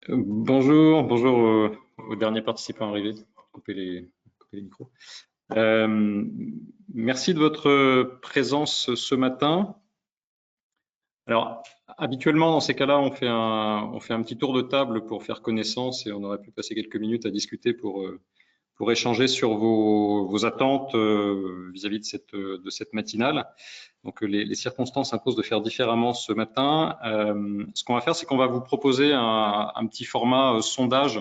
Bonjour aux derniers participants arrivés. Couper les micros. Merci de votre présence ce matin. Alors, habituellement, dans ces cas-là, on fait un petit tour de table pour faire connaissance et on aurait pu passer quelques minutes à discuter pour échanger sur vos attentes vis-à-vis de cette matinale. Donc, les circonstances imposent de faire différemment ce matin. Ce qu'on va faire, c'est qu'on va vous proposer un petit format sondage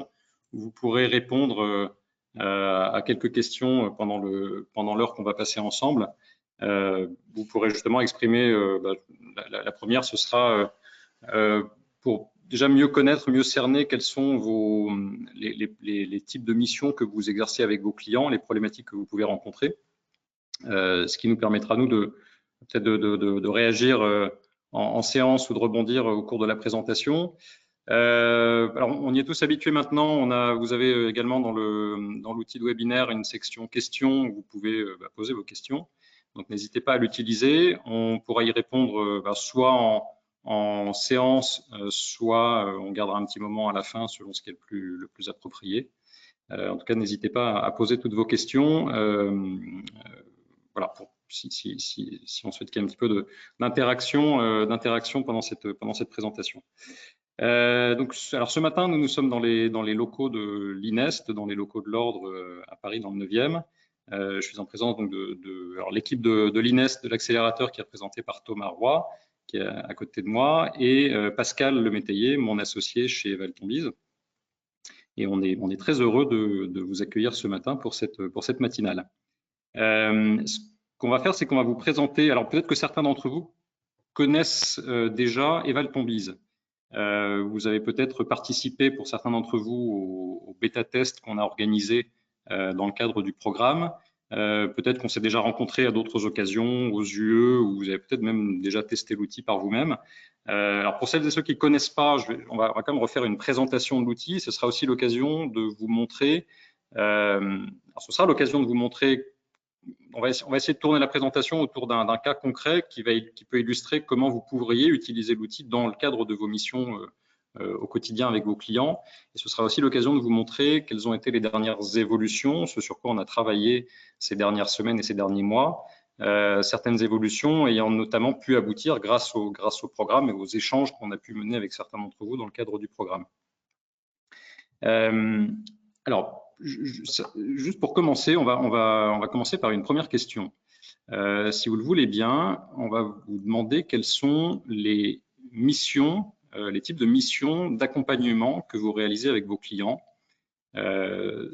où vous pourrez répondre à quelques questions pendant l'heure qu'on va passer ensemble. Vous pourrez justement exprimer, la première, ce sera pour déjà mieux connaître, mieux cerner quels sont les types de missions que vous exercez avec vos clients, les problématiques que vous pouvez rencontrer, ce qui nous permettra, nous, peut-être de réagir en séance ou de rebondir au cours de la présentation. Alors, on y est tous habitués maintenant. Vous avez également dans l'outil de webinaire une section questions où vous pouvez poser vos questions. Donc, n'hésitez pas à l'utiliser. On pourra y répondre soit en séance, soit on gardera un petit moment à la fin selon ce qui est le plus approprié. En tout cas, n'hésitez pas à poser toutes vos questions. Voilà, si on souhaite qu'il y ait un petit peu d'interaction pendant cette présentation. Alors ce matin, nous sommes dans les locaux de l'INEST, dans les locaux de l'Ordre à Paris, dans le 9e. Je suis en présence donc de l'équipe de l'INEST, de l'accélérateur, qui est représentée par Thomas Roy, qui est à côté de moi, et Pascal Lemétayer, mon associé chez Eval-Tombise. Et on est très heureux de vous accueillir ce matin pour cette matinale. Ce qu'on va faire, c'est qu'on va vous présenter, alors peut-être que certains d'entre vous connaissent déjà Eval-Tombise. Vous avez peut-être participé, pour certains d'entre vous, au bêta-test qu'on a organisé dans le cadre du programme. Peut-être qu'on s'est déjà rencontré à d'autres occasions, aux UE, ou vous avez peut-être même déjà testé l'outil par vous-même. Alors pour celles et ceux qui ne connaissent pas, on va quand même refaire une présentation de l'outil. Ce sera aussi l'occasion de vous montrer, on va essayer de tourner la présentation autour d'un cas concret qui peut illustrer comment vous pourriez utiliser l'outil dans le cadre de vos missions au quotidien avec vos clients. Et ce sera aussi l'occasion de vous montrer quelles ont été les dernières évolutions, ce sur quoi on a travaillé ces dernières semaines et ces derniers mois, certaines évolutions ayant notamment pu aboutir grâce au programme et aux échanges qu'on a pu mener avec certains d'entre vous dans le cadre du programme. Alors, juste pour commencer, on va commencer par une première question. Si vous le voulez bien, on va vous demander quelles sont les missions, les types de missions d'accompagnement que vous réalisez avec vos clients.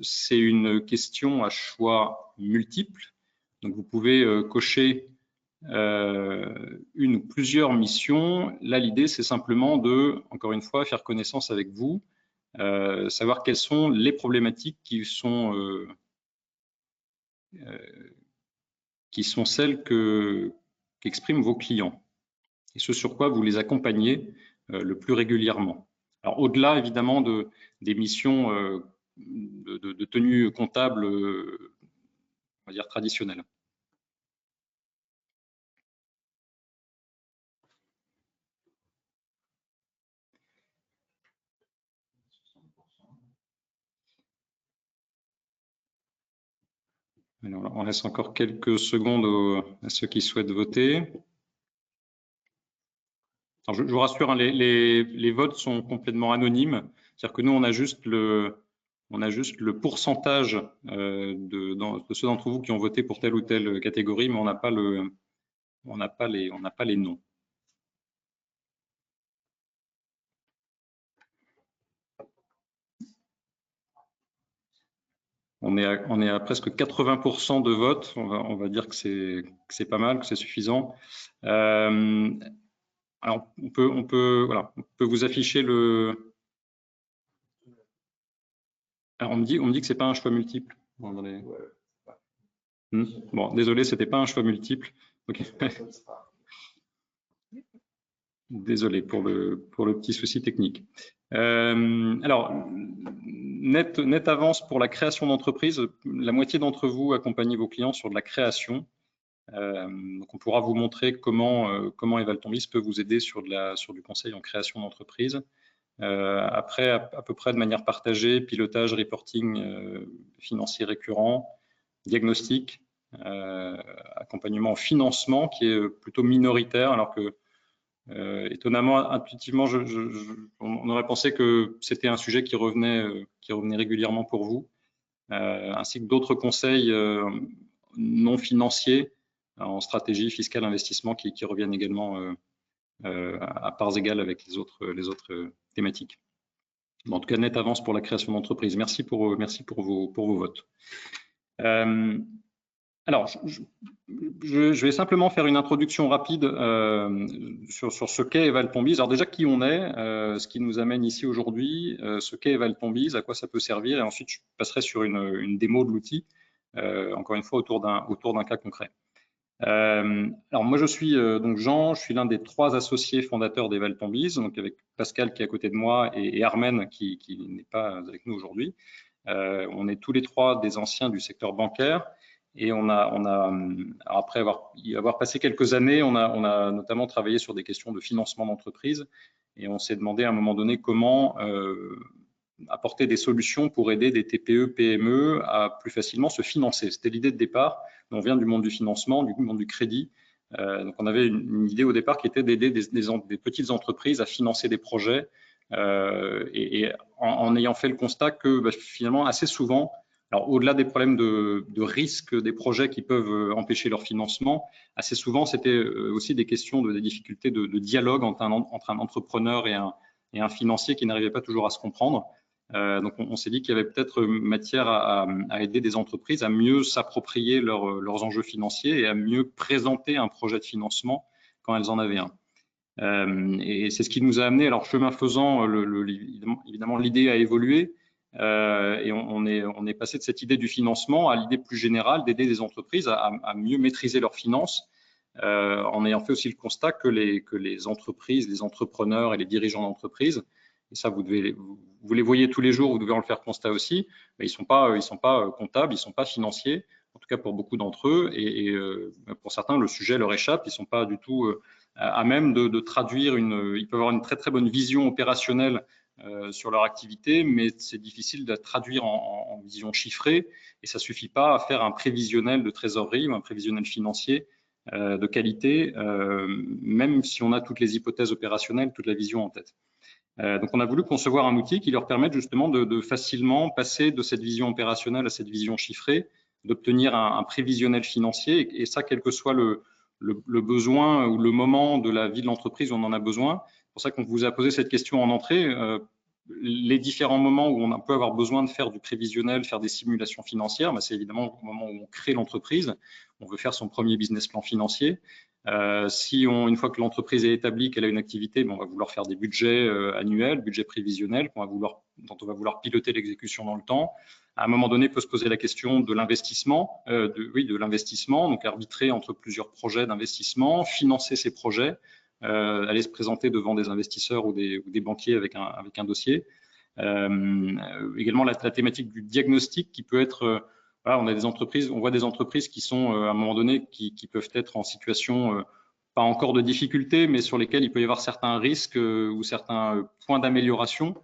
C'est une question à choix multiples. Donc, vous pouvez cocher une ou plusieurs missions. Là, l'idée, c'est simplement de, encore une fois, faire connaissance avec vous, savoir quelles sont les problématiques qui sont celles qu'expriment vos clients et ce sur quoi vous les accompagnez le plus régulièrement. Alors au-delà évidemment des missions de tenue comptable, on va dire traditionnelle. Alors, on laisse encore quelques secondes à ceux qui souhaitent voter. Alors, je vous rassure, hein, les votes sont complètement anonymes. C'est-à-dire que nous, on a juste le pourcentage de ceux d'entre vous qui ont voté pour telle ou telle catégorie, mais on n'a pas les noms. On est à presque 80% de votes. On va dire que c'est pas mal, que c'est suffisant. Alors, on peut vous afficher le. Alors, on me dit que c'est pas un choix multiple. Bon, désolé, c'était pas un choix multiple. Okay. Désolé pour le petit souci technique. Alors, net avance pour la création d'entreprise. La moitié d'entre vous accompagnez vos clients sur de la création. Donc on pourra vous montrer comment Eval-Tombise peut vous aider sur du conseil en création d'entreprise. Après, à peu près de manière partagée, pilotage, reporting financier récurrent, diagnostic, accompagnement en financement qui est plutôt minoritaire, alors que étonnamment, intuitivement, on aurait pensé que c'était un sujet qui revenait régulièrement pour vous, ainsi que d'autres conseils non financiers en stratégie fiscale investissement qui reviennent également à parts égales avec les autres thématiques. Bon, en tout cas, nette avance pour la création d'entreprise. Merci pour vos votes. Alors, je vais simplement faire une introduction rapide sur ce qu'est Eval Tombies. Alors déjà, qui on est, ce qui nous amène ici aujourd'hui, ce qu'est Eval Tombies, à quoi ça peut servir, et ensuite je passerai sur une démo de l'outil, encore une fois autour d'un cas concret. Alors moi je suis donc Jean, je suis l'un des 3 associés fondateurs d'Eval Tombies, donc avec Pascal qui est à côté de moi et Armen qui n'est pas avec nous aujourd'hui. On est tous les 3 des anciens du secteur bancaire. Et après avoir passé quelques années, on a notamment travaillé sur des questions de financement d'entreprise et on s'est demandé à un moment donné comment apporter des solutions pour aider des TPE, PME à plus facilement se financer. C'était l'idée de départ. On vient du monde du financement, du monde du crédit. Donc on avait une idée au départ qui était d'aider des petites entreprises à financer des projets et en ayant fait le constat que finalement assez souvent, alors, au-delà des problèmes de risque des projets qui peuvent empêcher leur financement, assez souvent, c'était aussi des questions des difficultés de dialogue entre un entrepreneur et un financier qui n'arrivait pas toujours à se comprendre. Donc, on s'est dit qu'il y avait peut-être matière à aider des entreprises à mieux s'approprier leurs enjeux financiers et à mieux présenter un projet de financement quand elles en avaient un. Et c'est ce qui nous a amené, alors chemin faisant, évidemment, l'idée a évolué. Et on est passé de cette idée du financement à l'idée plus générale d'aider les entreprises à mieux maîtriser leurs finances, en ayant fait aussi le constat que les entreprises, les entrepreneurs et les dirigeants d'entreprise, et ça vous les voyez tous les jours, vous devez en le faire constat aussi, mais ils sont pas comptables, ils sont pas financiers, en tout cas pour beaucoup d'entre eux, et pour certains le sujet leur échappe, ils sont pas du tout à même de traduire ils peuvent avoir une très très bonne vision opérationnelle sur leur activité, mais c'est difficile de la traduire en vision chiffrée et ça suffit pas à faire un prévisionnel de trésorerie ou un prévisionnel financier de qualité, même si on a toutes les hypothèses opérationnelles, toute la vision en tête. Donc on a voulu concevoir un outil qui leur permette justement de facilement passer de cette vision opérationnelle à cette vision chiffrée, d'obtenir un prévisionnel financier et ça, quel que soit le besoin ou le moment de la vie de l'entreprise où on en a besoin. C'est pour ça qu'on vous a posé cette question en entrée. Les différents moments où on peut avoir besoin de faire du prévisionnel, faire des simulations financières, c'est évidemment au moment où on crée l'entreprise, on veut faire son premier business plan financier. Une fois que l'entreprise est établie, qu'elle a une activité, on va vouloir faire des budgets annuels, budgets prévisionnels, dont on va vouloir piloter l'exécution dans le temps. À un moment donné, peut se poser la question de l'investissement, de l'investissement, donc arbitrer entre plusieurs projets d'investissement, financer ces projets, aller se présenter devant des investisseurs ou des banquiers avec un dossier. Également la thématique du diagnostic qui peut être voilà, on voit des entreprises qui sont à un moment donné qui peuvent être en situation pas encore de difficulté, mais sur lesquelles il peut y avoir certains risques ou certains points d'amélioration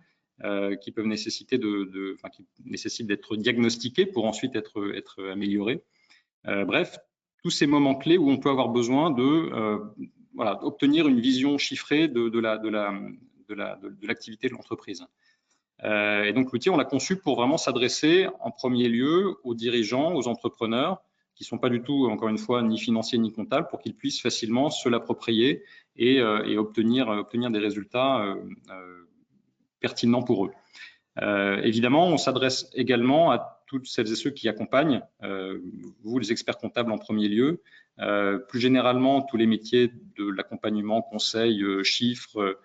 qui peuvent nécessiter qui nécessitent d'être diagnostiqués pour ensuite être améliorés. Bref, tous ces moments clés où on peut avoir besoin obtenir une vision chiffrée de l'activité de l'entreprise. Et donc l'outil, on l'a conçu pour vraiment s'adresser en premier lieu aux dirigeants, aux entrepreneurs qui ne sont pas du tout, encore une fois, ni financiers ni comptables, pour qu'ils puissent facilement se l'approprier et obtenir des résultats pertinents pour eux. Évidemment, on s'adresse également à toutes celles et ceux qui accompagnent, vous les experts comptables en premier lieu, plus généralement tous les métiers de l'accompagnement, conseil, chiffres,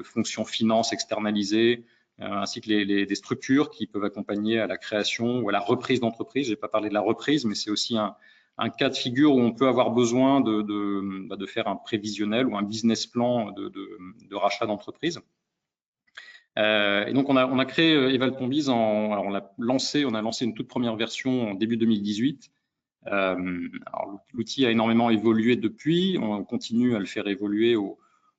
fonctions finance externalisées, ainsi que des structures qui peuvent accompagner à la création ou à la reprise d'entreprise. Je n'ai pas parlé de la reprise, mais c'est aussi un cas de figure où on peut avoir besoin de faire un prévisionnel ou un business plan de rachat d'entreprise. Et donc on a créé Eval Tombies, on a lancé une toute première version en début 2018. L'outil a énormément évolué depuis, on continue à le faire évoluer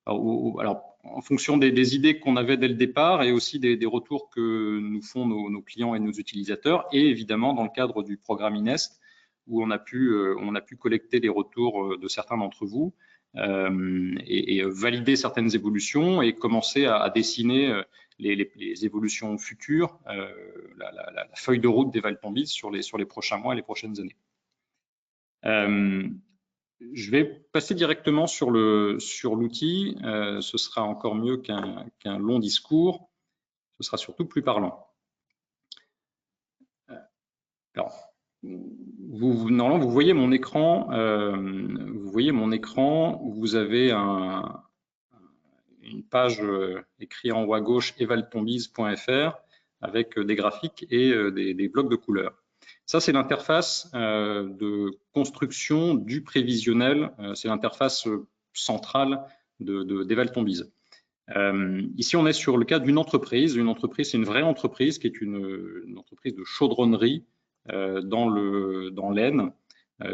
alors en fonction des idées qu'on avait dès le départ et aussi des retours que nous font nos clients et nos utilisateurs, et évidemment dans le cadre du programme INEST, où on a pu collecter les retours de certains d'entre vous et valider certaines évolutions et commencer à dessiner les évolutions futures, la feuille de route d'Evalton Biz sur les prochains mois et les prochaines années. Je vais passer directement sur l'outil. Ce sera encore mieux qu'un long discours. Ce sera surtout plus parlant. Alors, normalement, vous voyez mon écran. Vous avez une page écrite en haut à gauche evaltonbiz.fr avec des graphiques et des blocs de couleurs. Ça, c'est l'interface de construction du prévisionnel. C'est l'interface centrale d'Evalton Biz. Ici, on est sur le cas d'une entreprise. Une entreprise, c'est une vraie entreprise qui est une entreprise de chaudronnerie dans l'Aisne,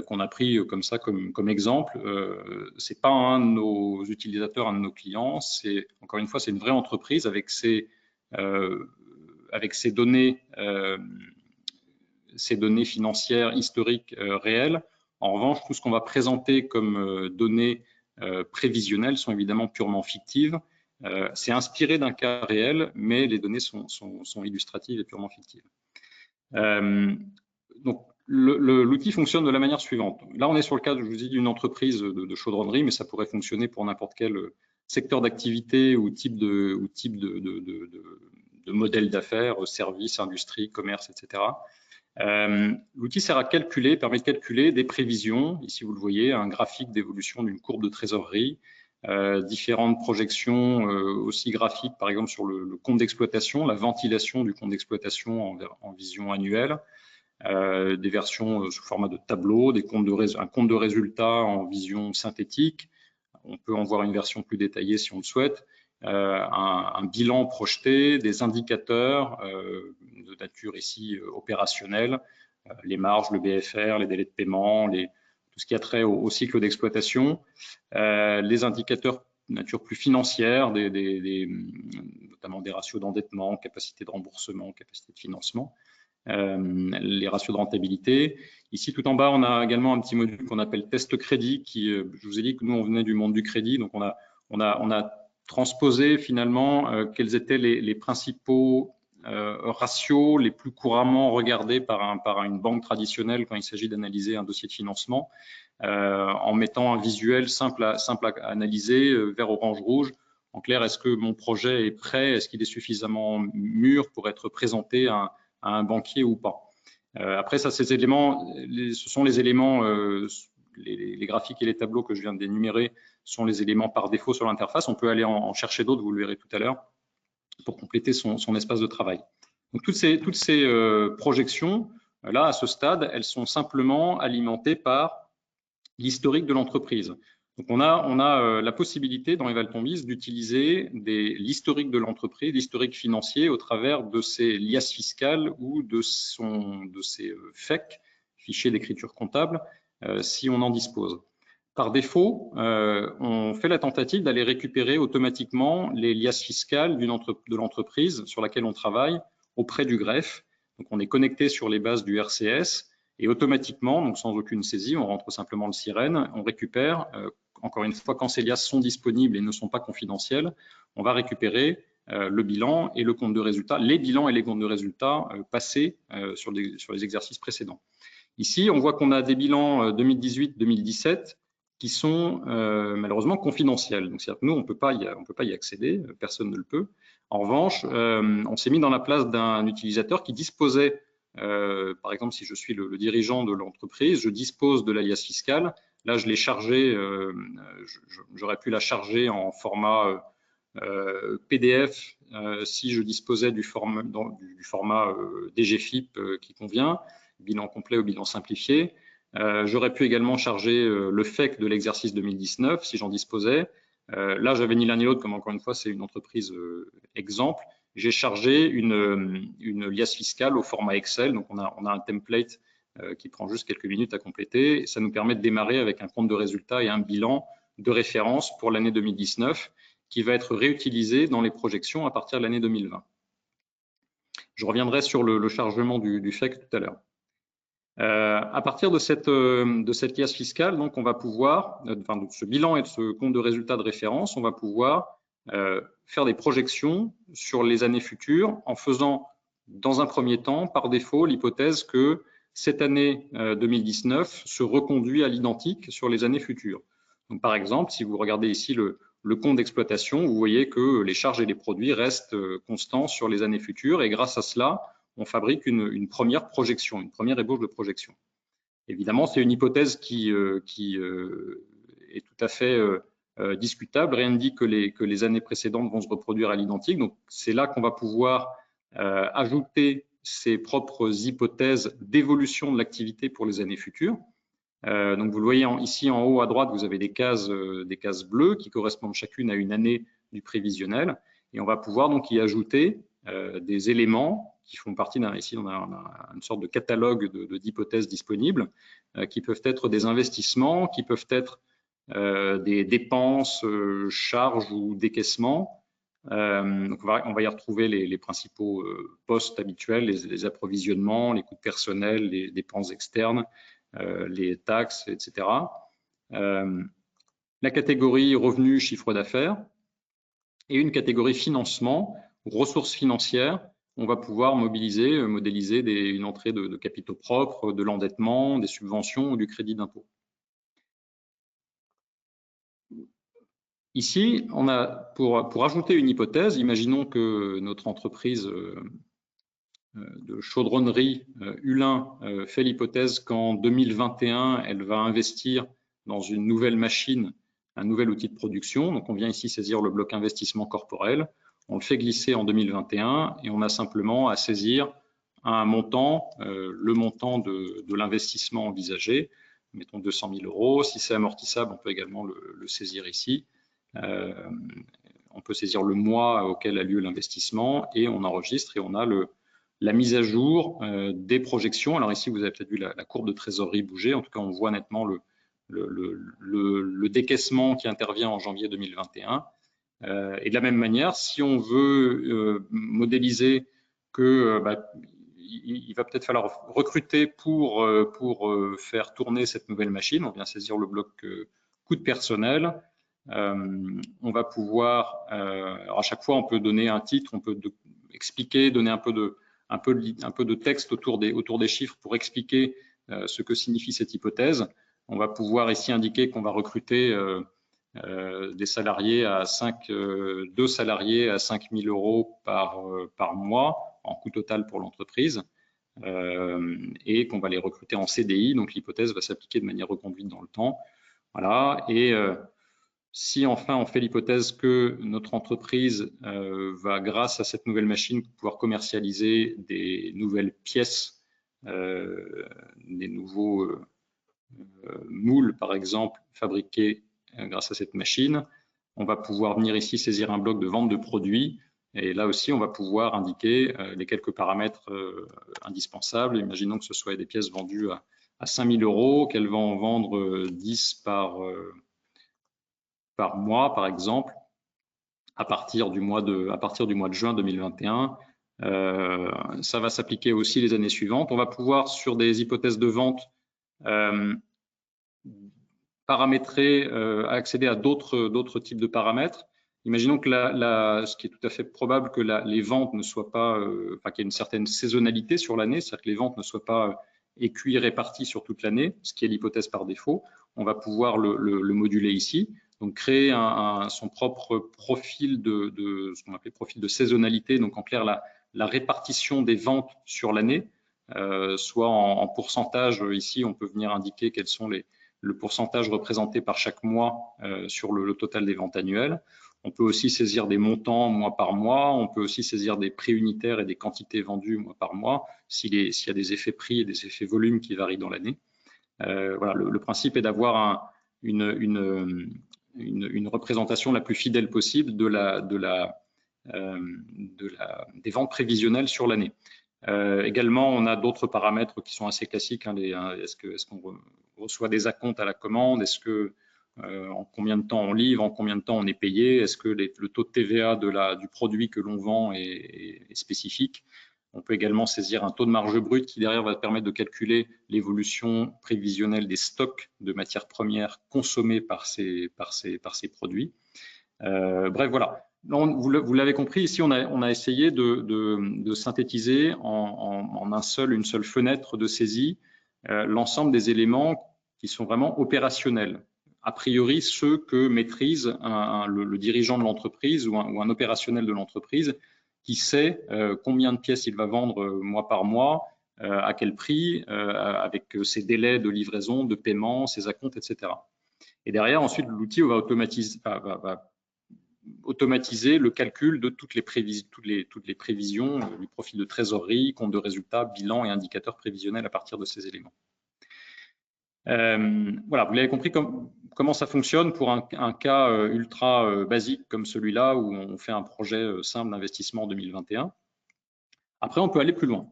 qu'on a pris comme ça comme exemple. C'est pas un de nos utilisateurs, un de nos clients. C'est encore une fois, c'est une vraie entreprise avec ses données. Ces données financières historiques réelles. En revanche, tout ce qu'on va présenter comme données prévisionnelles sont évidemment purement fictives. C'est inspiré d'un cas réel, mais les données sont illustratives et purement fictives. Donc, l'outil fonctionne de la manière suivante. Là, on est sur le cas, je vous dis, d'une entreprise de chaudronnerie, mais ça pourrait fonctionner pour n'importe quel secteur d'activité ou type de modèle d'affaires, services, industrie, commerce, etc. L'outil sert à permet de calculer des prévisions. Ici, vous le voyez, un graphique d'évolution d'une courbe de trésorerie, différentes projections aussi graphiques, par exemple sur le compte d'exploitation, la ventilation du compte d'exploitation en vision annuelle, des versions sous format de tableau, un compte de résultats en vision synthétique. On peut en voir une version plus détaillée si on le souhaite. Un bilan projeté, des indicateurs de nature ici opérationnelle, les marges, le BFR, les délais de paiement, tout ce qui a trait au cycle d'exploitation, les indicateurs de nature plus financière, notamment des ratios d'endettement, capacité de remboursement, capacité de financement, les ratios de rentabilité. Ici, tout en bas, on a également un petit module qu'on appelle test crédit, qui, je vous ai dit que nous, on venait du monde du crédit, donc on a transposer finalement quels étaient les principaux ratios les plus couramment regardés par une banque traditionnelle quand il s'agit d'analyser un dossier de financement, en mettant un visuel simple à analyser, vert, orange, rouge. En clair, est-ce que mon projet est prêt? Est-ce qu'il est suffisamment mûr pour être présenté à un banquier ou pas? Après, ça, ces éléments, ce sont les éléments, les graphiques et les tableaux que je viens d'énumérer sont les éléments par défaut sur l'interface. On peut aller en chercher d'autres, vous le verrez tout à l'heure, pour compléter son espace de travail. Donc, toutes ces projections, là, à ce stade, elles sont simplement alimentées par l'historique de l'entreprise. Donc, on a la possibilité dans Evalton Biz d'utiliser l'historique de l'entreprise, l'historique financier au travers de ses liasses fiscales ou de ses FEC, fichiers d'écriture comptable, si on en dispose. Par défaut, on fait la tentative d'aller récupérer automatiquement les liasses fiscales de l'entreprise sur laquelle on travaille auprès du greffe. Donc, on est connecté sur les bases du RCS et automatiquement, donc sans aucune saisie, on rentre simplement le sirène, on récupère, encore une fois, quand ces liasses sont disponibles et ne sont pas confidentielles, on va récupérer le bilan et le compte de résultats, les bilans et les comptes de résultats passés sur les exercices précédents. Ici, on voit qu'on a des bilans 2018-2017 qui sont malheureusement confidentiels. Donc, c'est-à-dire que nous, on ne peut pas y accéder, personne ne le peut. En revanche, on s'est mis dans la place d'un utilisateur qui disposait, par exemple, si je suis le dirigeant de l'entreprise, je dispose de l'alias fiscal. Là, je l'ai chargé, j'aurais pu la charger en format PDF si je disposais du format DGFIP qui convient, bilan complet ou bilan simplifié. J'aurais pu également charger le FEC de l'exercice 2019 si j'en disposais. Là, j'avais ni l'un ni l'autre, comme encore une fois, c'est une entreprise exemple. J'ai chargé une liasse fiscale au format Excel. Donc, on a un template qui prend juste quelques minutes à compléter. Et ça nous permet de démarrer avec un compte de résultat et un bilan de référence pour l'année 2019 qui va être réutilisé dans les projections à partir de l'année 2020. Je reviendrai sur le chargement du FEC tout à l'heure. À partir de cette liasse fiscale, donc on va pouvoir, enfin de ce bilan et de ce compte de résultats de référence, on va pouvoir faire des projections sur les années futures en faisant dans un premier temps, par défaut, l'hypothèse que cette année 2019 se reconduit à l'identique sur les années futures. Donc, par exemple, si vous regardez ici le compte d'exploitation, vous voyez que les charges et les produits restent constants sur les années futures et grâce à cela, on fabrique une première projection, une première ébauche de projection. Évidemment, c'est une hypothèse qui est tout à fait discutable. Rien ne dit que les années précédentes vont se reproduire à l'identique. Donc, c'est là qu'on va pouvoir ajouter ses propres hypothèses d'évolution de l'activité pour les années futures. Donc, vous le voyez ici en haut à droite, vous avez des cases bleues qui correspondent chacune à une année du prévisionnel. Et on va pouvoir donc y ajouter des éléments qui font partie ici on a une sorte de catalogue d'hypothèses disponibles qui peuvent être des investissements, qui peuvent être des dépenses, charges ou décaissements. Donc on va y retrouver les principaux postes habituels, les approvisionnements, les coûts de personnel, les dépenses externes, les taxes, etc. La catégorie revenus, chiffre d'affaires et une catégorie financement, ressources financières. On va pouvoir modéliser une entrée de capitaux propres, de l'endettement, des subventions ou du crédit d'impôt. Ici, on a pour ajouter une hypothèse, imaginons que notre entreprise de chaudronnerie Hulin fait l'hypothèse qu'en 2021, elle va investir dans une nouvelle machine, un nouvel outil de production. Donc, on vient ici saisir le bloc investissement corporel. On le fait glisser en 2021 et on a simplement à saisir un montant, le montant de l'investissement envisagé, mettons 200 000 euros. Si c'est amortissable, on peut également le saisir ici. On peut saisir le mois auquel a lieu l'investissement et on enregistre et on a la mise à jour des projections. Alors ici, vous avez peut-être vu la courbe de trésorerie bouger. En tout cas, on voit nettement le décaissement qui intervient en janvier 2021. Et de la même manière, si on veut modéliser que il va peut-être falloir recruter pour faire tourner cette nouvelle machine, on vient saisir le bloc coût de personnel. On va pouvoir, alors à chaque fois, on peut donner un titre, on peut expliquer, donner un peu de texte autour des chiffres pour expliquer ce que signifie cette hypothèse. On va pouvoir ici indiquer qu'on va recruter des salariés deux salariés à 5 000 euros par mois en coût total pour l'entreprise et qu'on va les recruter en CDI. Donc l'hypothèse va s'appliquer de manière reconduite dans le temps. Voilà. Et si enfin on fait l'hypothèse que notre entreprise va, grâce à cette nouvelle machine, pouvoir commercialiser des nouvelles pièces, des nouveaux moules par exemple fabriqués grâce à cette machine, on va pouvoir venir ici saisir un bloc de vente de produits et là aussi on va pouvoir indiquer les quelques paramètres indispensables. Imaginons que ce soit des pièces vendues à 5 000 euros, qu'elles vont en vendre 10 par mois par exemple à partir du mois de juin 2021. Ça va s'appliquer aussi les années suivantes. On va pouvoir, sur des hypothèses de vente, paramétrer, accéder à d'autres types de paramètres. Imaginons que ce qui est tout à fait probable que les ventes ne soient pas, qu'il y ait une certaine saisonnalité sur l'année, c'est-à-dire que les ventes ne soient pas écues réparties sur toute l'année, ce qui est l'hypothèse par défaut. On va pouvoir le moduler ici. Donc créer son propre profil ce qu'on appelle profil de saisonnalité, donc en clair la répartition des ventes sur l'année, soit en pourcentage. Ici, on peut venir indiquer quels sont le pourcentage représenté par chaque mois sur le total des ventes annuelles. On peut aussi saisir des montants mois par mois. On peut aussi saisir des prix unitaires et des quantités vendues mois par mois, s'il y a des effets prix et des effets volume qui varient dans l'année. Voilà, le principe est d'avoir une représentation la plus fidèle possible des ventes prévisionnelles sur l'année. Également, on a d'autres paramètres qui sont assez classiques. Est-ce qu'on reçoit des acomptes à la commande? Est-ce que en combien de temps on livre, en combien de temps on est payé, est-ce que le taux de TVA du produit que l'on vend est spécifique. On peut également saisir un taux de marge brute qui derrière va permettre de calculer l'évolution prévisionnelle des stocks de matières premières consommées par ces produits. Bref, voilà. Vous l'avez compris, ici on a essayé de synthétiser en une seule fenêtre de saisie l'ensemble des éléments qui sont vraiment opérationnels. A priori, ceux que maîtrise le dirigeant de l'entreprise ou un opérationnel de l'entreprise qui sait combien de pièces il va vendre mois par mois, à quel prix, avec ses délais de livraison, de paiement, ses acomptes, etc. Et derrière, ensuite, l'outil va automatiser le calcul de toutes les prévisions du profil de trésorerie, compte de résultats, bilan et indicateurs prévisionnels à partir de ces éléments. Voilà, vous l'avez compris comment ça fonctionne pour un cas ultra basique comme celui-là où on fait un projet simple d'investissement en 2021. Après, on peut aller plus loin.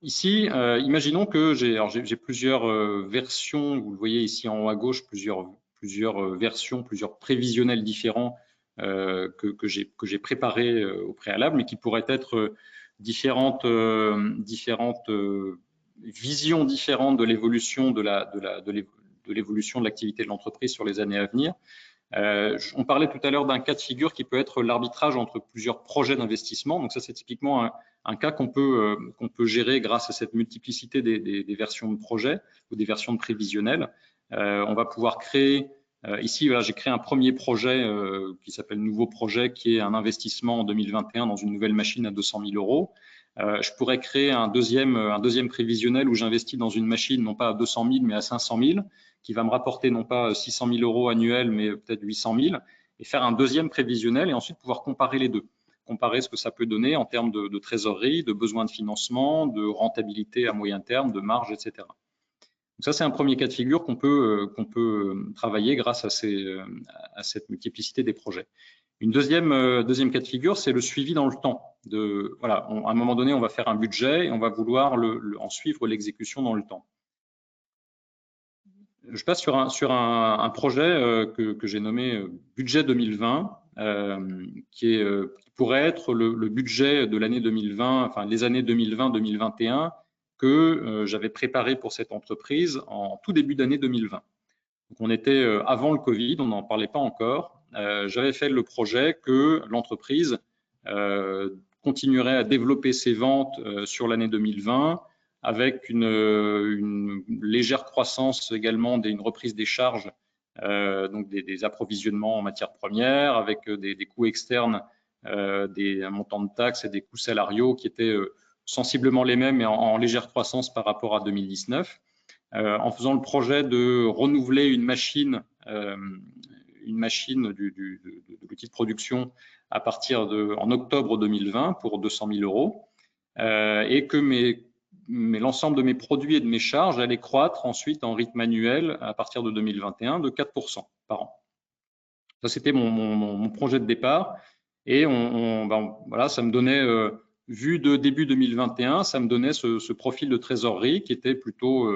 Ici, imaginons que j'ai plusieurs versions, vous le voyez ici en haut à gauche, plusieurs versions, plusieurs prévisionnels différents que j'ai préparés au préalable, mais qui pourraient être différentes visions différentes de l'évolution de l'évolution de l'activité de l'entreprise sur les années à venir. On parlait tout à l'heure d'un cas de figure qui peut être l'arbitrage entre plusieurs projets d'investissement. Donc ça, c'est typiquement un cas qu'on peut gérer grâce à cette multiplicité des versions de projet ou des versions de prévisionnels. On va pouvoir créer, ici, voilà, j'ai créé un premier projet qui s'appelle Nouveau Projet, qui est un investissement en 2021 dans une nouvelle machine à 200 000 euros. Je pourrais créer un deuxième prévisionnel où j'investis dans une machine non pas à 200 000 mais à 500 000 qui va me rapporter non pas 600 000 euros annuels mais peut-être 800 000 et faire un deuxième prévisionnel et ensuite pouvoir comparer les deux. Comparer ce que ça peut donner en termes de trésorerie, de besoins de financement, de rentabilité à moyen terme, de marge, etc. Donc ça, c'est un premier cas de figure qu'on peut travailler grâce à cette multiplicité des projets. Une deuxième cas de figure, c'est le suivi dans le temps. Voilà, à un moment donné, on va faire un budget et on va vouloir en suivre l'exécution dans le temps. Je passe sur un projet que j'ai nommé budget 2020, qui pourrait être le budget de l'année 2020, enfin les années 2020-2021 que j'avais préparé pour cette entreprise en tout début d'année 2020. Donc on était avant le Covid, on n'en parlait pas encore. J'avais fait le projet que l'entreprise continuerait à développer ses ventes sur l'année 2020 avec une légère croissance également, une reprise des charges, donc des approvisionnements en matières premières, avec des coûts externes, un montant de taxes et des coûts salariaux qui étaient sensiblement les mêmes mais en légère croissance par rapport à 2019. En faisant le projet de renouveler une machine de l'outil de production à partir en octobre 2020 pour 200 000 euros et que l'ensemble de mes produits et de mes charges allaient croître ensuite en rythme annuel à partir de 2021 de 4% par an. Ça, c'était mon projet de départ et voilà, ça me donnait, vu de début 2021, ça me donnait ce profil de trésorerie qui était plutôt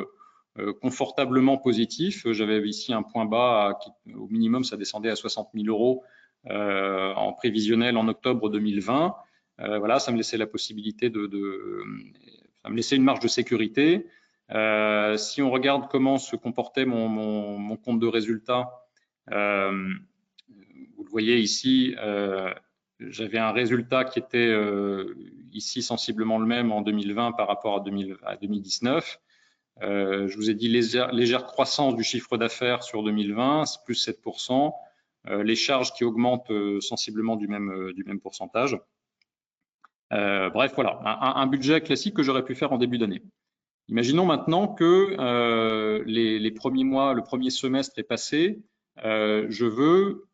confortablement positif. J'avais ici un point bas, au minimum, ça descendait à 60 000 euros en prévisionnel en octobre 2020. Voilà, ça me laissait la possibilité ça me laissait une marge de sécurité. Si on regarde comment se comportait mon compte de résultat, vous le voyez ici, j'avais un résultat qui était ici sensiblement le même en 2020 par rapport à 2019. Je vous ai dit légère croissance du chiffre d'affaires sur 2020, c'est plus 7%. Les charges qui augmentent sensiblement du même pourcentage. Bref, voilà, un budget classique que j'aurais pu faire en début d'année. Imaginons maintenant que les premiers mois, le premier semestre est passé. Je veux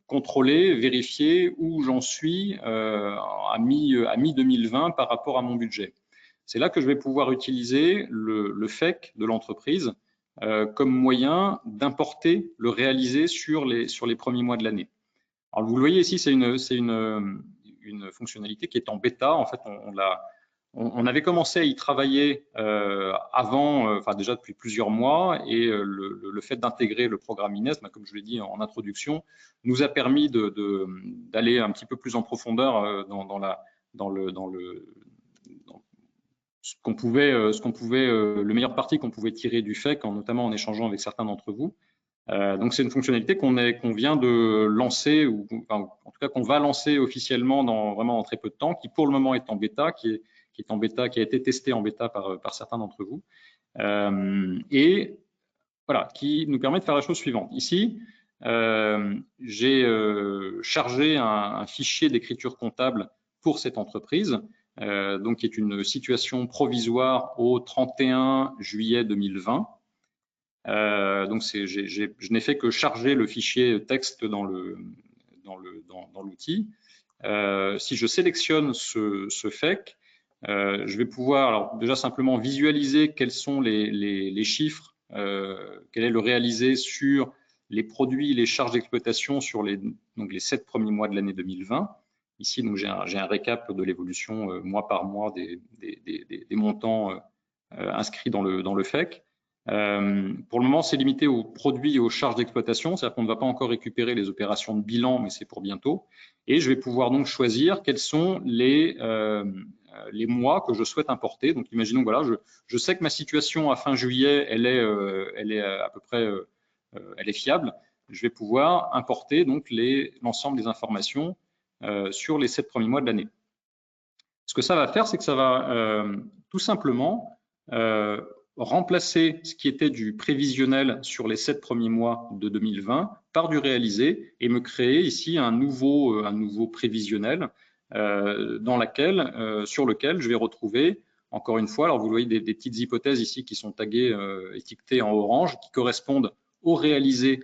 contrôler, vérifier où j'en suis à mi-2020 par rapport à mon budget. C'est là que je vais pouvoir utiliser le FEC de l'entreprise comme moyen d'importer le réalisé sur les premiers mois de l'année. Alors vous le voyez ici, c'est une fonctionnalité qui est en bêta. En fait, on avait commencé à y travailler avant, enfin déjà depuis plusieurs mois, et le fait d'intégrer le programme INES, comme je l'ai dit en introduction, nous a permis d'aller un petit peu plus en profondeur ce qu'on pouvait, le meilleur parti qu'on pouvait tirer du FEC, notamment en échangeant avec certains d'entre vous. Donc c'est une fonctionnalité qu'on vient de lancer, ou enfin, en tout cas qu'on va lancer officiellement vraiment dans très peu de temps, qui pour le moment est en bêta, qui a été testé en bêta par certains d'entre vous, et voilà, qui nous permet de faire la chose suivante. Ici, j'ai chargé un fichier d'écriture comptable pour cette entreprise, donc qui est une situation provisoire au 31 juillet 2020. Donc je n'ai fait que charger le fichier texte dans l'outil. Si je sélectionne ce FEC, je vais pouvoir alors déjà simplement visualiser quels sont les chiffres, quel est le réalisé sur les produits, les charges d'exploitation sur les 7 premiers mois de l'année 2020. Ici, donc j'ai un récap de l'évolution mois par mois des montants inscrits dans le FEC. Pour le moment, c'est limité aux produits et aux charges d'exploitation, c'est-à-dire qu'on ne va pas encore récupérer les opérations de bilan, mais c'est pour bientôt. Et je vais pouvoir donc choisir quels sont les mois que je souhaite importer. Donc, imaginons, voilà, je sais que ma situation à fin juillet, elle est à peu près, elle est fiable. Je vais pouvoir importer donc l'ensemble des informations sur les 7 premiers mois de l'année. Ce que ça va faire, c'est que ça va tout simplement remplacer ce qui était du prévisionnel sur les 7 premiers mois de 2020 par du réalisé et me créer ici un nouveau prévisionnel sur lequel je vais retrouver, encore une fois, alors vous voyez des petites hypothèses ici qui sont taguées, étiquetées en orange, qui correspondent au réalisé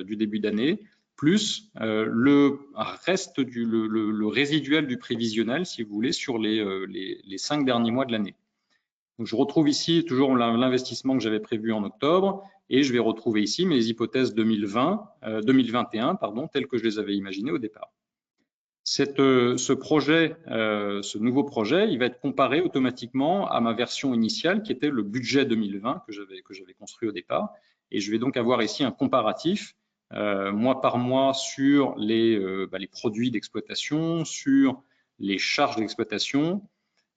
du début d'année, plus le reste le résiduel du prévisionnel, si vous voulez, sur les 5 derniers mois de l'année. Donc, je retrouve ici toujours l'investissement que j'avais prévu en octobre, et je vais retrouver ici mes hypothèses 2021, telles que je les avais imaginées au départ. Ce nouveau projet, il va être comparé automatiquement à ma version initiale, qui était le budget 2020 que j'avais construit au départ. Et je vais donc avoir ici un comparatif mois par mois sur les produits d'exploitation, sur les charges d'exploitation,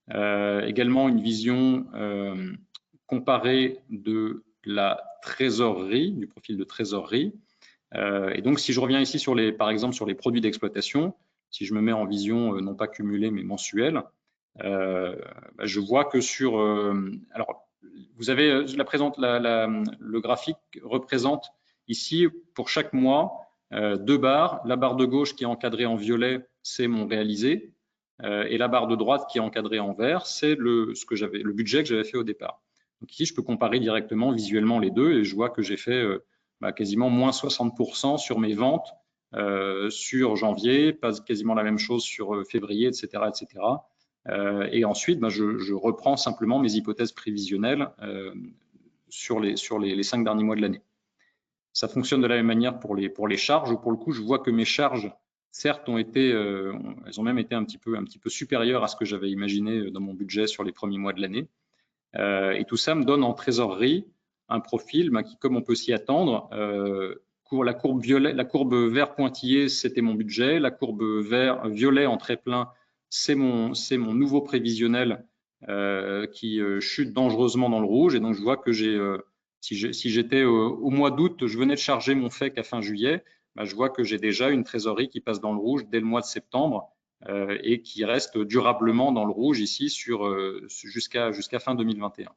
également une vision comparée de la trésorerie, du profil de trésorerie. Et donc, si je reviens ici par exemple sur les produits d'exploitation, si je me mets en vision non pas cumulée mais mensuelle, je vois que alors, vous avez le graphique représente ici pour chaque mois 2 barres. La barre de gauche qui est encadrée en violet, c'est mon réalisé. Et la barre de droite qui est encadrée en vert, c'est le budget que j'avais fait au départ. Donc ici, je peux comparer directement visuellement les deux et je vois que j'ai fait quasiment moins 60% sur mes ventes sur janvier, quasiment la même chose sur février, etc. etc. Et ensuite, je reprends simplement mes hypothèses prévisionnelles sur les 5 derniers mois de l'année. Ça fonctionne de la même manière pour les charges, où pour le coup, je vois que mes charges, certes, elles ont même été un petit peu supérieures à ce que j'avais imaginé dans mon budget sur les premiers mois de l'année. Et tout ça me donne en trésorerie un profil qui, comme on peut s'y attendre, la courbe vert pointillé, c'était mon budget. La courbe violet en très plein, c'est mon nouveau prévisionnel qui chute dangereusement dans le rouge. Et donc, je vois que si j'étais au mois d'août, je venais de charger mon FEC à fin juillet, je vois que j'ai déjà une trésorerie qui passe dans le rouge dès le mois de septembre et qui reste durablement dans le rouge ici jusqu'à fin 2021.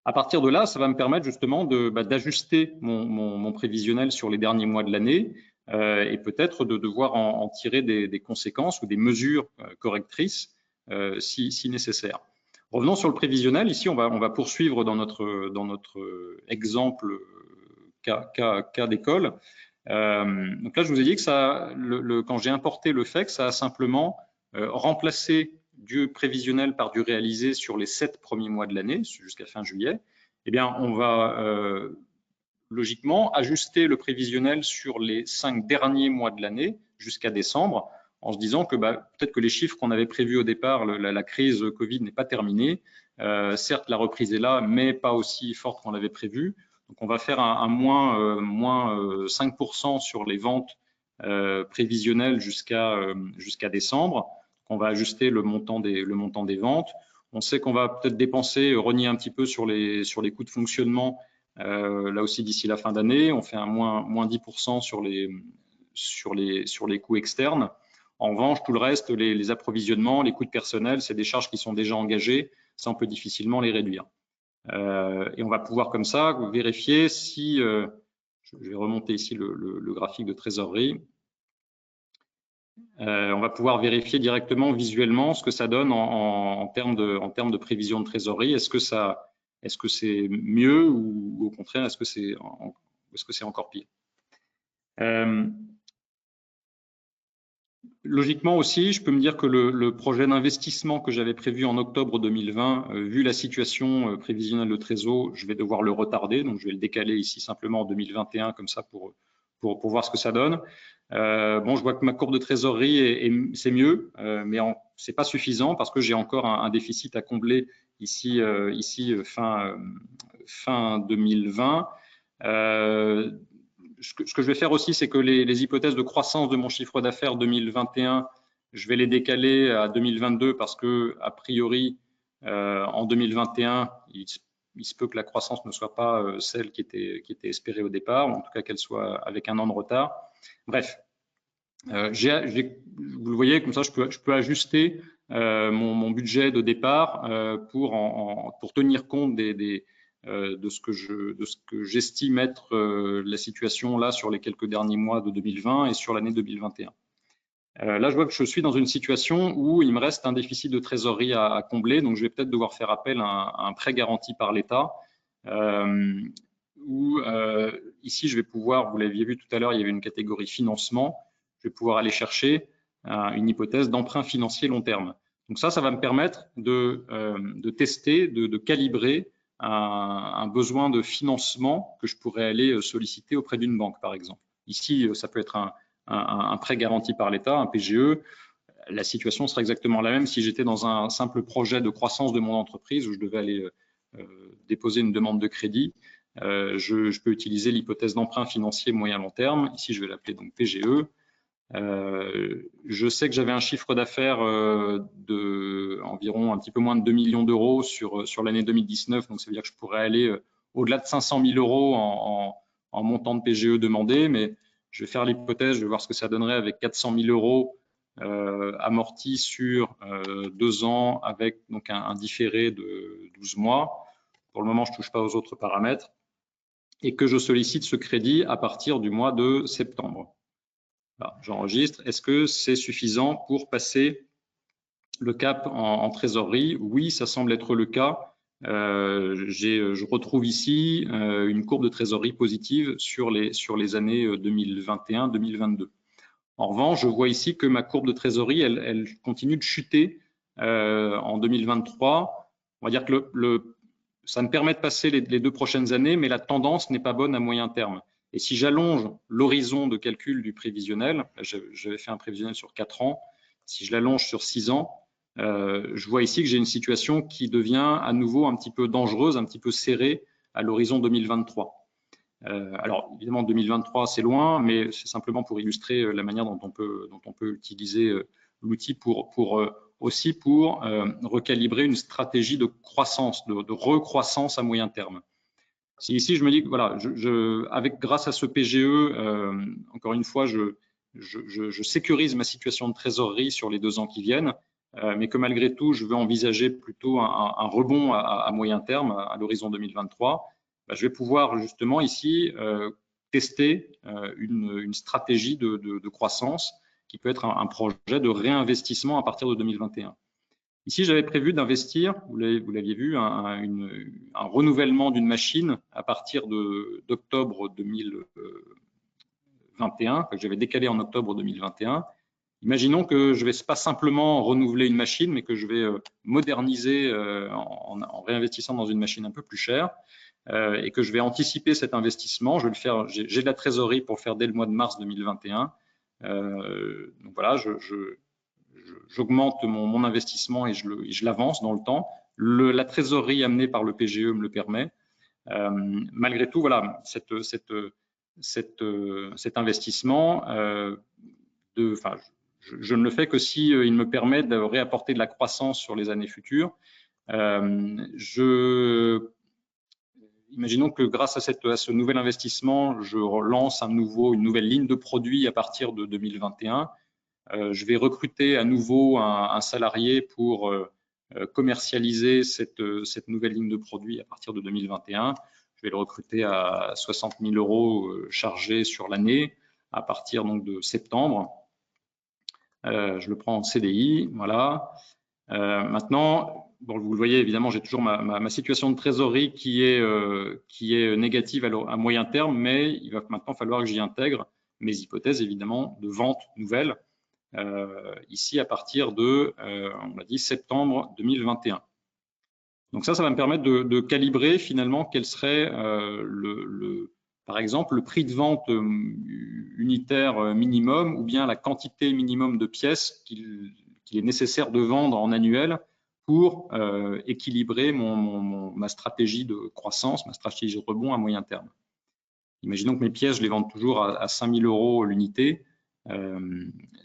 À partir de là, ça va me permettre justement d'ajuster mon prévisionnel sur les derniers mois de l'année et peut-être de devoir en tirer des conséquences ou des mesures correctrices si nécessaire. Revenons sur le prévisionnel. Ici, on va poursuivre dans notre exemple cas d'école. Donc là, je vous ai dit que quand j'ai importé le FEC, ça a simplement remplacé du prévisionnel par du réalisé sur les 7 premiers mois de l'année, jusqu'à fin juillet. Eh bien, on va logiquement ajuster le prévisionnel sur les 5 derniers mois de l'année jusqu'à décembre, en se disant que peut-être que les chiffres qu'on avait prévus au départ, la crise Covid n'est pas terminée. Certes, la reprise est là, mais pas aussi forte qu'on l'avait prévu. Donc, on va faire un moins 5% sur les ventes prévisionnelles jusqu'à décembre. On va ajuster le montant des ventes. On sait qu'on va peut-être dépenser, renier un petit peu sur les coûts de fonctionnement là aussi d'ici la fin d'année. On fait un moins 10% sur les coûts externes. En revanche, tout le reste, les approvisionnements, les coûts de personnel, c'est des charges qui sont déjà engagées. Ça, on peut difficilement les réduire. Et on va pouvoir comme ça vérifier si, je vais remonter ici le graphique de trésorerie. On va pouvoir vérifier directement visuellement ce que ça donne en termes de prévision de trésorerie. Est-ce que c'est mieux ou au contraire, est-ce que c'est encore pire? Logiquement aussi, je peux me dire que le projet d'investissement que j'avais prévu en octobre 2020, vu la situation prévisionnelle de Trésor, je vais devoir le retarder. Donc, je vais le décaler ici simplement en 2021, comme ça, pour voir ce que ça donne. Bon, je vois que ma courbe de trésorerie, c'est mieux, mais c'est pas suffisant parce que j'ai encore un déficit à combler ici fin 2020. Ce que je vais faire aussi, c'est que les hypothèses de croissance de mon chiffre d'affaires 2021, je vais les décaler à 2022 parce que, a priori, en 2021, il se peut que la croissance ne soit pas celle qui était espérée au départ, ou en tout cas qu'elle soit avec un an de retard. Bref, vous le voyez, comme ça, je peux ajuster mon budget de départ pour tenir compte de ce que j'estime être la situation là sur les quelques derniers mois de 2020 et sur l'année 2021. Là, je vois que je suis dans une situation où il me reste un déficit de trésorerie à combler, donc je vais peut-être devoir faire appel à un prêt garanti par l'État. Ici, je vais pouvoir, vous l'aviez vu tout à l'heure, il y avait une catégorie financement, je vais pouvoir aller chercher une hypothèse d'emprunt financier long terme. Donc ça va me permettre de tester, de calibrer un besoin de financement que je pourrais aller solliciter auprès d'une banque, par exemple. Ici, ça peut être un prêt garanti par l'État, un PGE. La situation serait exactement la même si j'étais dans un simple projet de croissance de mon entreprise où je devais aller déposer une demande de crédit. Je peux utiliser l'hypothèse d'emprunt financier moyen-long terme. Ici, je vais l'appeler donc PGE. Je sais que j'avais un chiffre d'affaires d'environ un petit peu moins de 2 millions d'euros sur l'année 2019. Donc, ça veut dire que je pourrais aller au-delà de 500 000 euros en montant de PGE demandé. Mais je vais faire l'hypothèse, je vais voir ce que ça donnerait avec 400 000 euros amortis sur 2 ans avec donc un différé de 12 mois. Pour le moment, je ne touche pas aux autres paramètres et que je sollicite ce crédit à partir du mois de septembre. J'enregistre. Est-ce que c'est suffisant pour passer le cap en trésorerie? Oui, ça semble être le cas. Je retrouve ici une courbe de trésorerie positive sur les années 2021-2022. En revanche, je vois ici que ma courbe de trésorerie, elle continue de chuter en 2023. On va dire que ça me permet de passer les 2 prochaines années, mais la tendance n'est pas bonne à moyen terme. Et si j'allonge l'horizon de calcul du prévisionnel, j'avais fait un prévisionnel sur 4 ans, si je l'allonge sur 6 ans, je vois ici que j'ai une situation qui devient à nouveau un petit peu dangereuse, un petit peu serrée à l'horizon 2023. Alors évidemment 2023 c'est loin, mais c'est simplement pour illustrer la manière dont on peut utiliser l'outil pour recalibrer une stratégie de croissance, de recroissance à moyen terme. Si ici je me dis que voilà, grâce à ce PGE, encore une fois, je sécurise ma situation de trésorerie sur les 2 ans qui viennent, mais que malgré tout, je veux envisager plutôt un rebond à moyen terme, à l'horizon 2023. Je vais pouvoir justement ici tester une stratégie de croissance qui peut être un projet de réinvestissement à partir de 2021. Ici, j'avais prévu d'investir, vous l'aviez vu, un renouvellement d'une machine à partir d'octobre 2021, que j'avais décalé en octobre 2021. Imaginons que je ne vais pas simplement renouveler une machine, mais que je vais moderniser en réinvestissant dans une machine un peu plus chère et que je vais anticiper cet investissement. Je vais le faire, j'ai de la trésorerie pour le faire dès le mois de mars 2021. Donc voilà, j'augmente mon investissement et je l'avance dans le temps. La trésorerie amenée par le PGE me le permet. Malgré tout, voilà, cet investissement, je ne le fais que si il me permet de réapporter de la croissance sur les années futures. Imaginons que grâce à ce nouvel investissement, je relance une nouvelle ligne de produits à partir de 2021. Je vais recruter à nouveau un salarié pour commercialiser cette nouvelle ligne de produits à partir de 2021. Je vais le recruter à 60 000 € chargés sur l'année à partir donc de septembre. Je le prends en CDI, voilà. Maintenant, bon, vous le voyez, évidemment, j'ai toujours ma situation de trésorerie qui est négative à moyen terme, mais il va maintenant falloir que j'y intègre mes hypothèses, évidemment, de vente nouvelle, ici à partir de, on l'a dit, septembre 2021. Donc ça va me permettre de calibrer finalement quel serait par exemple le prix de vente unitaire minimum ou bien la quantité minimum de pièces qu'il est nécessaire de vendre en annuel pour équilibrer ma stratégie de croissance, ma stratégie de rebond à moyen terme. Imaginons que mes pièces, je les vende toujours à 5 000 € l'unité.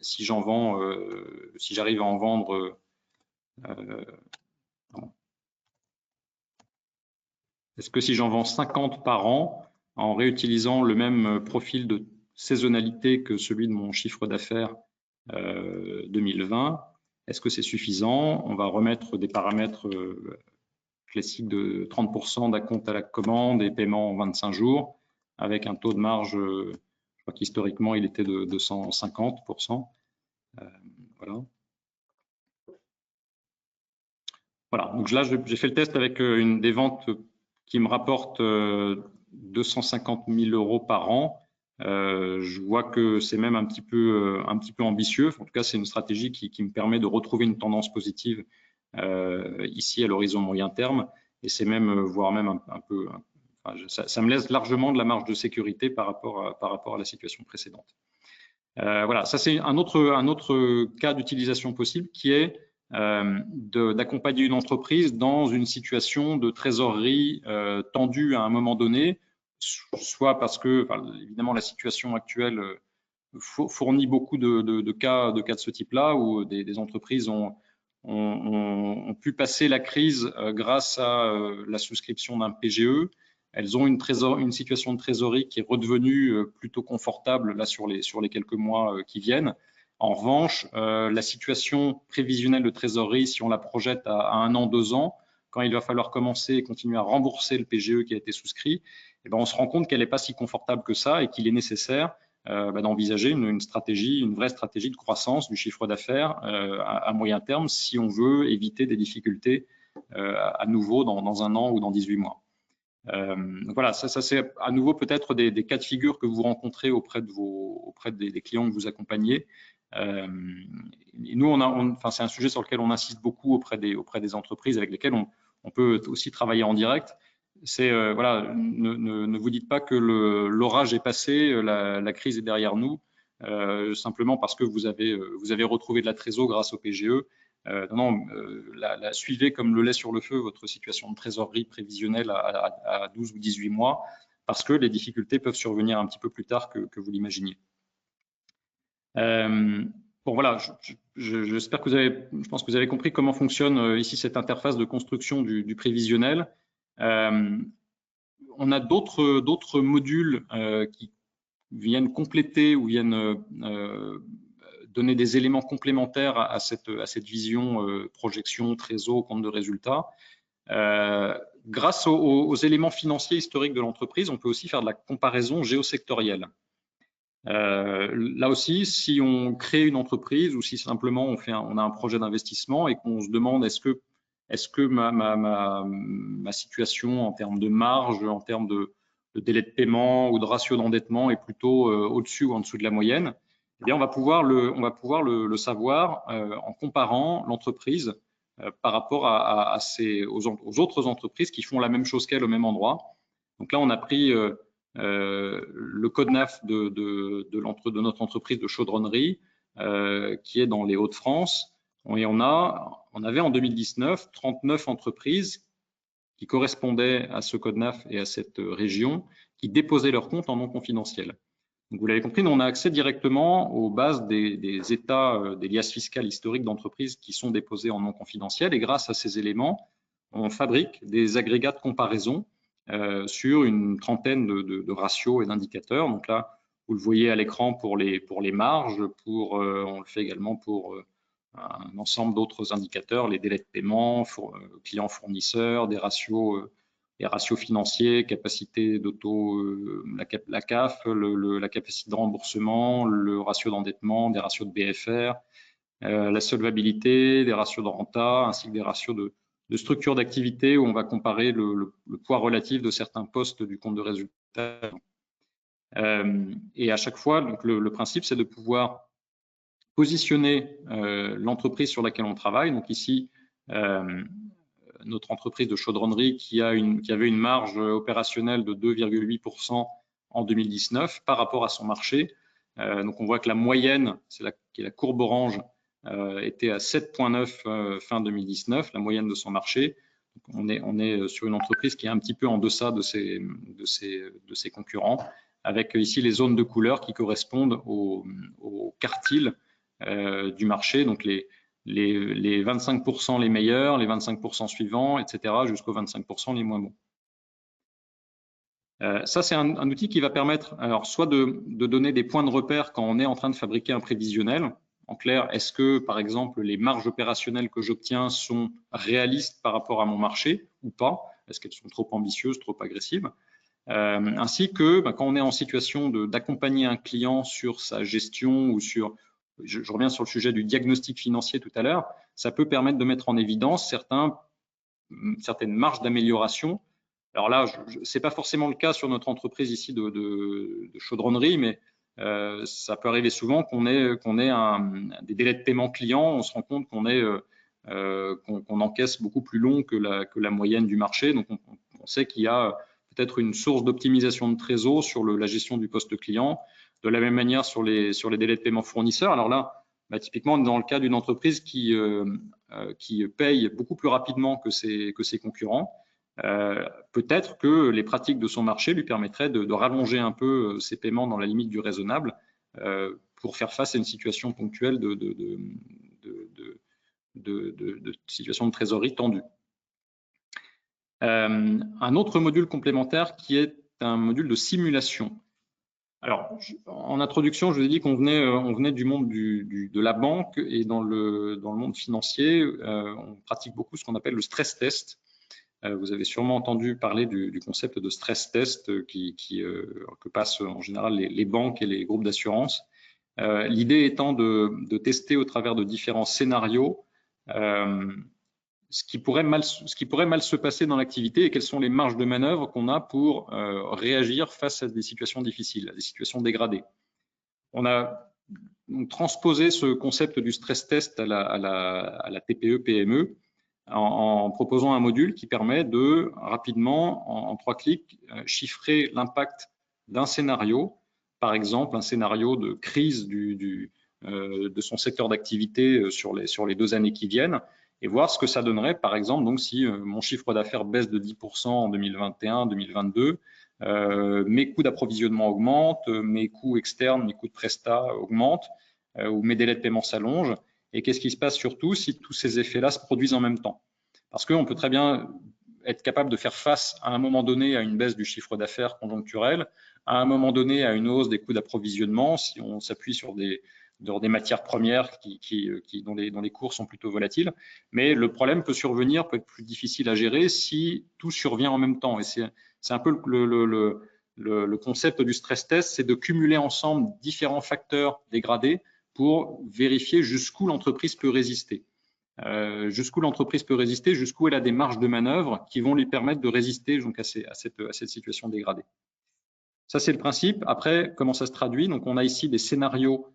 Si j'arrive à en vendre est-ce que si j'en vends 50 par an, en réutilisant le même profil de saisonnalité que celui de mon chiffre d'affaires 2020, est-ce que c'est suffisant? On va remettre des paramètres classiques de 30% d'acompte à la commande et paiement en 25 jours, avec un taux de marge, je crois qu'historiquement, il était de 250%. Voilà. Voilà, donc là, j'ai fait le test avec des ventes qui me rapportent 250 000 € par an. Je vois que c'est même un petit peu ambitieux. En tout cas, c'est une stratégie qui me permet de retrouver une tendance positive ici à l'horizon moyen terme. Et c'est même, voire même un peu, ça me laisse largement de la marge de sécurité par rapport à la situation précédente. Voilà, ça c'est un autre cas d'utilisation possible qui est d'accompagner une entreprise dans une situation de trésorerie tendue à un moment donné, soit parce que, évidemment, la situation actuelle fournit beaucoup de cas de ce type-là, où des entreprises ont pu passer la crise grâce à la souscription d'un PGE. Elles ont une situation de trésorerie qui est redevenue plutôt confortable là sur les quelques mois qui viennent. En revanche, la situation prévisionnelle de trésorerie, si on la projette à 1 an, 2 ans, quand il va falloir commencer et continuer à rembourser le PGE qui a été souscrit, eh ben, on se rend compte qu'elle n'est pas si confortable que ça et qu'il est nécessaire d'envisager une vraie stratégie de croissance du chiffre d'affaires à moyen terme si on veut éviter des difficultés à nouveau dans 1 an ou dans 18 mois. Voilà, ça c'est à nouveau peut-être des cas de figure que vous rencontrez auprès des clients que vous accompagnez. Et nous, c'est un sujet sur lequel on insiste beaucoup auprès des entreprises avec lesquelles on peut aussi travailler en direct. C'est voilà, ne vous dites pas que l'orage est passé, la crise est derrière nous, simplement parce que vous avez retrouvé de la trésor grâce au PGE. Suivez comme le lait sur le feu votre situation de trésorerie prévisionnelle à 12 ou 18 mois, parce que les difficultés peuvent survenir un petit peu plus tard que vous l'imaginiez. Bon voilà, j'espère que je pense que vous avez compris comment fonctionne ici cette interface de construction du prévisionnel. On a d'autres modules qui viennent compléter ou viennent donner des éléments complémentaires à cette vision projection, trésor, compte de résultats. Grâce aux éléments financiers historiques de l'entreprise, on peut aussi faire de la comparaison géosectorielle. Là aussi, si on crée une entreprise ou si simplement on a un projet d'investissement et qu'on se demande est-ce que ma situation en termes de marge, en termes de délai de paiement ou de ratio d'endettement est plutôt au-dessus ou en dessous de la moyenne, eh bien on va pouvoir le savoir en comparant l'entreprise par rapport aux autres entreprises qui font la même chose qu'elle au même endroit. Donc là, on a pris le code NAF de notre entreprise de chaudronnerie, qui est dans les Hauts-de-France. Et on avait en 2019 39 entreprises qui correspondaient à ce code NAF et à cette région, qui déposaient leurs comptes en non confidentiel. Donc, vous l'avez compris, nous, on a accès directement aux bases des états, des liasses fiscales historiques d'entreprises qui sont déposées en non confidentiel. Et grâce à ces éléments, on fabrique des agrégats de comparaison sur une trentaine de ratios et d'indicateurs. Donc là, vous le voyez à l'écran pour les marges, on le fait également pour un ensemble d'autres indicateurs, les délais de paiement, clients fournisseurs, des ratios financiers, capacité d'auto, la CAF, la capacité de remboursement, le ratio d'endettement, des ratios de BFR, la solvabilité, des ratios de renta, ainsi que des ratios de structure d'activité où on va comparer le poids relatif de certains postes du compte de résultat. Et à chaque fois, donc le principe, c'est de pouvoir positionner l'entreprise sur laquelle on travaille. Donc ici, notre entreprise de chaudronnerie qui avait une marge opérationnelle de 2,8% en 2019 par rapport à son marché. Donc on voit que la moyenne, qui est la courbe orange, était à 7,9 fin 2019, la moyenne de son marché. Donc on est sur une entreprise qui est un petit peu en deçà de ses concurrents, avec ici les zones de couleur qui correspondent au quartile du marché, donc les 25% les meilleurs, les 25% suivants, etc., jusqu'aux 25% les moins bons. Ça, c'est un outil qui va permettre, alors, soit de donner des points de repère quand on est en train de fabriquer un prévisionnel. En clair, est-ce que, par exemple, les marges opérationnelles que j'obtiens sont réalistes par rapport à mon marché ou pas? Est-ce qu'elles sont trop ambitieuses, trop agressives? Ainsi que quand on est en situation d'accompagner un client sur sa gestion ou sur, je reviens sur le sujet du diagnostic financier tout à l'heure, ça peut permettre de mettre en évidence certaines marges d'amélioration. Alors là, ce n'est pas forcément le cas sur notre entreprise ici de chaudronnerie, mais ça peut arriver souvent qu'on ait des délais de paiement client, on se rend compte qu'on encaisse beaucoup plus long que la moyenne du marché. Donc on sait qu'il y a peut-être une source d'optimisation de trésor sur la gestion du poste client. De la même manière sur les délais de paiement fournisseurs. Alors là, typiquement, dans le cas d'une entreprise qui paye beaucoup plus rapidement que ses concurrents, peut-être que les pratiques de son marché lui permettraient de rallonger un peu ses paiements dans la limite du raisonnable pour faire face à une situation ponctuelle de situation de trésorerie tendue. Un autre module complémentaire qui est un module de simulation. Alors, en introduction, je vous ai dit qu'on venait du monde de la banque, et dans le monde financier, on pratique beaucoup ce qu'on appelle le stress test. Vous avez sûrement entendu parler du concept de stress test que passent en général les banques et les groupes d'assurance. L'idée étant de tester au travers de différents scénarios ce qui pourrait mal se passer dans l'activité et quelles sont les marges de manœuvre qu'on a pour réagir face à des situations difficiles, à des situations dégradées. On a transposé ce concept du stress test à la TPE-PME en proposant un module qui permet de rapidement, en 3 clics, chiffrer l'impact d'un scénario, par exemple un scénario de crise de son secteur d'activité sur les 2 années qui viennent, et voir ce que ça donnerait, par exemple, donc si mon chiffre d'affaires baisse de 10% en 2021-2022, mes coûts d'approvisionnement augmentent, mes coûts externes, mes coûts de prestat augmentent, ou mes délais de paiement s'allongent, et qu'est-ce qui se passe surtout si tous ces effets-là se produisent en même temps? Parce qu'on peut très bien être capable de faire face à un moment donné à une baisse du chiffre d'affaires conjoncturel, à un moment donné à une hausse des coûts d'approvisionnement, si on s'appuie sur des matières premières dont les cours sont plutôt volatiles. Mais le problème peut être plus difficile à gérer si tout survient en même temps. Et c'est un peu le concept du stress test, c'est de cumuler ensemble différents facteurs dégradés pour vérifier jusqu'où l'entreprise peut résister. Jusqu'où elle a des marges de manœuvre qui vont lui permettre de résister donc, à cette situation dégradée. Ça, c'est le principe. Après, comment ça se traduit? Donc, on a ici des scénarios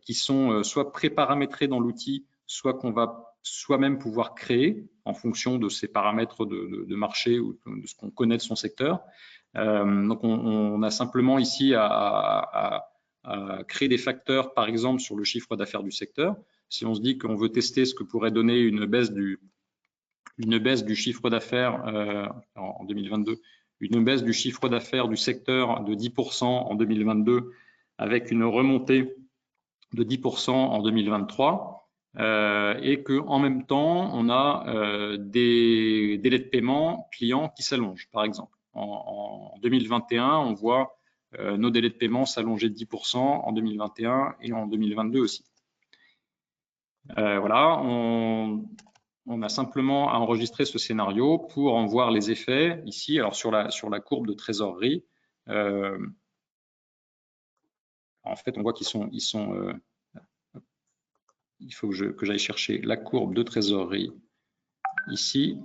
qui sont soit préparamétrés dans l'outil, soit qu'on va soi-même pouvoir créer en fonction de ses paramètres de marché ou de ce qu'on connaît de son secteur. Donc, on a simplement ici à créer des facteurs, par exemple, sur le chiffre d'affaires du secteur. Si on se dit qu'on veut tester ce que pourrait donner une baisse du chiffre d'affaires en 2022, une baisse du chiffre d'affaires du secteur de 10% en 2022 avec une remontée de 10% en 2023 et qu'en même temps, on a des délais de paiement clients qui s'allongent, par exemple. En 2021, on voit nos délais de paiement s'allonger de 10% en 2021 et en 2022 aussi. Voilà, on a simplement à enregistrer ce scénario pour en voir les effets ici. Alors sur la courbe de trésorerie, en fait, on voit qu'ils sont il faut que j'aille chercher la courbe de trésorerie ici.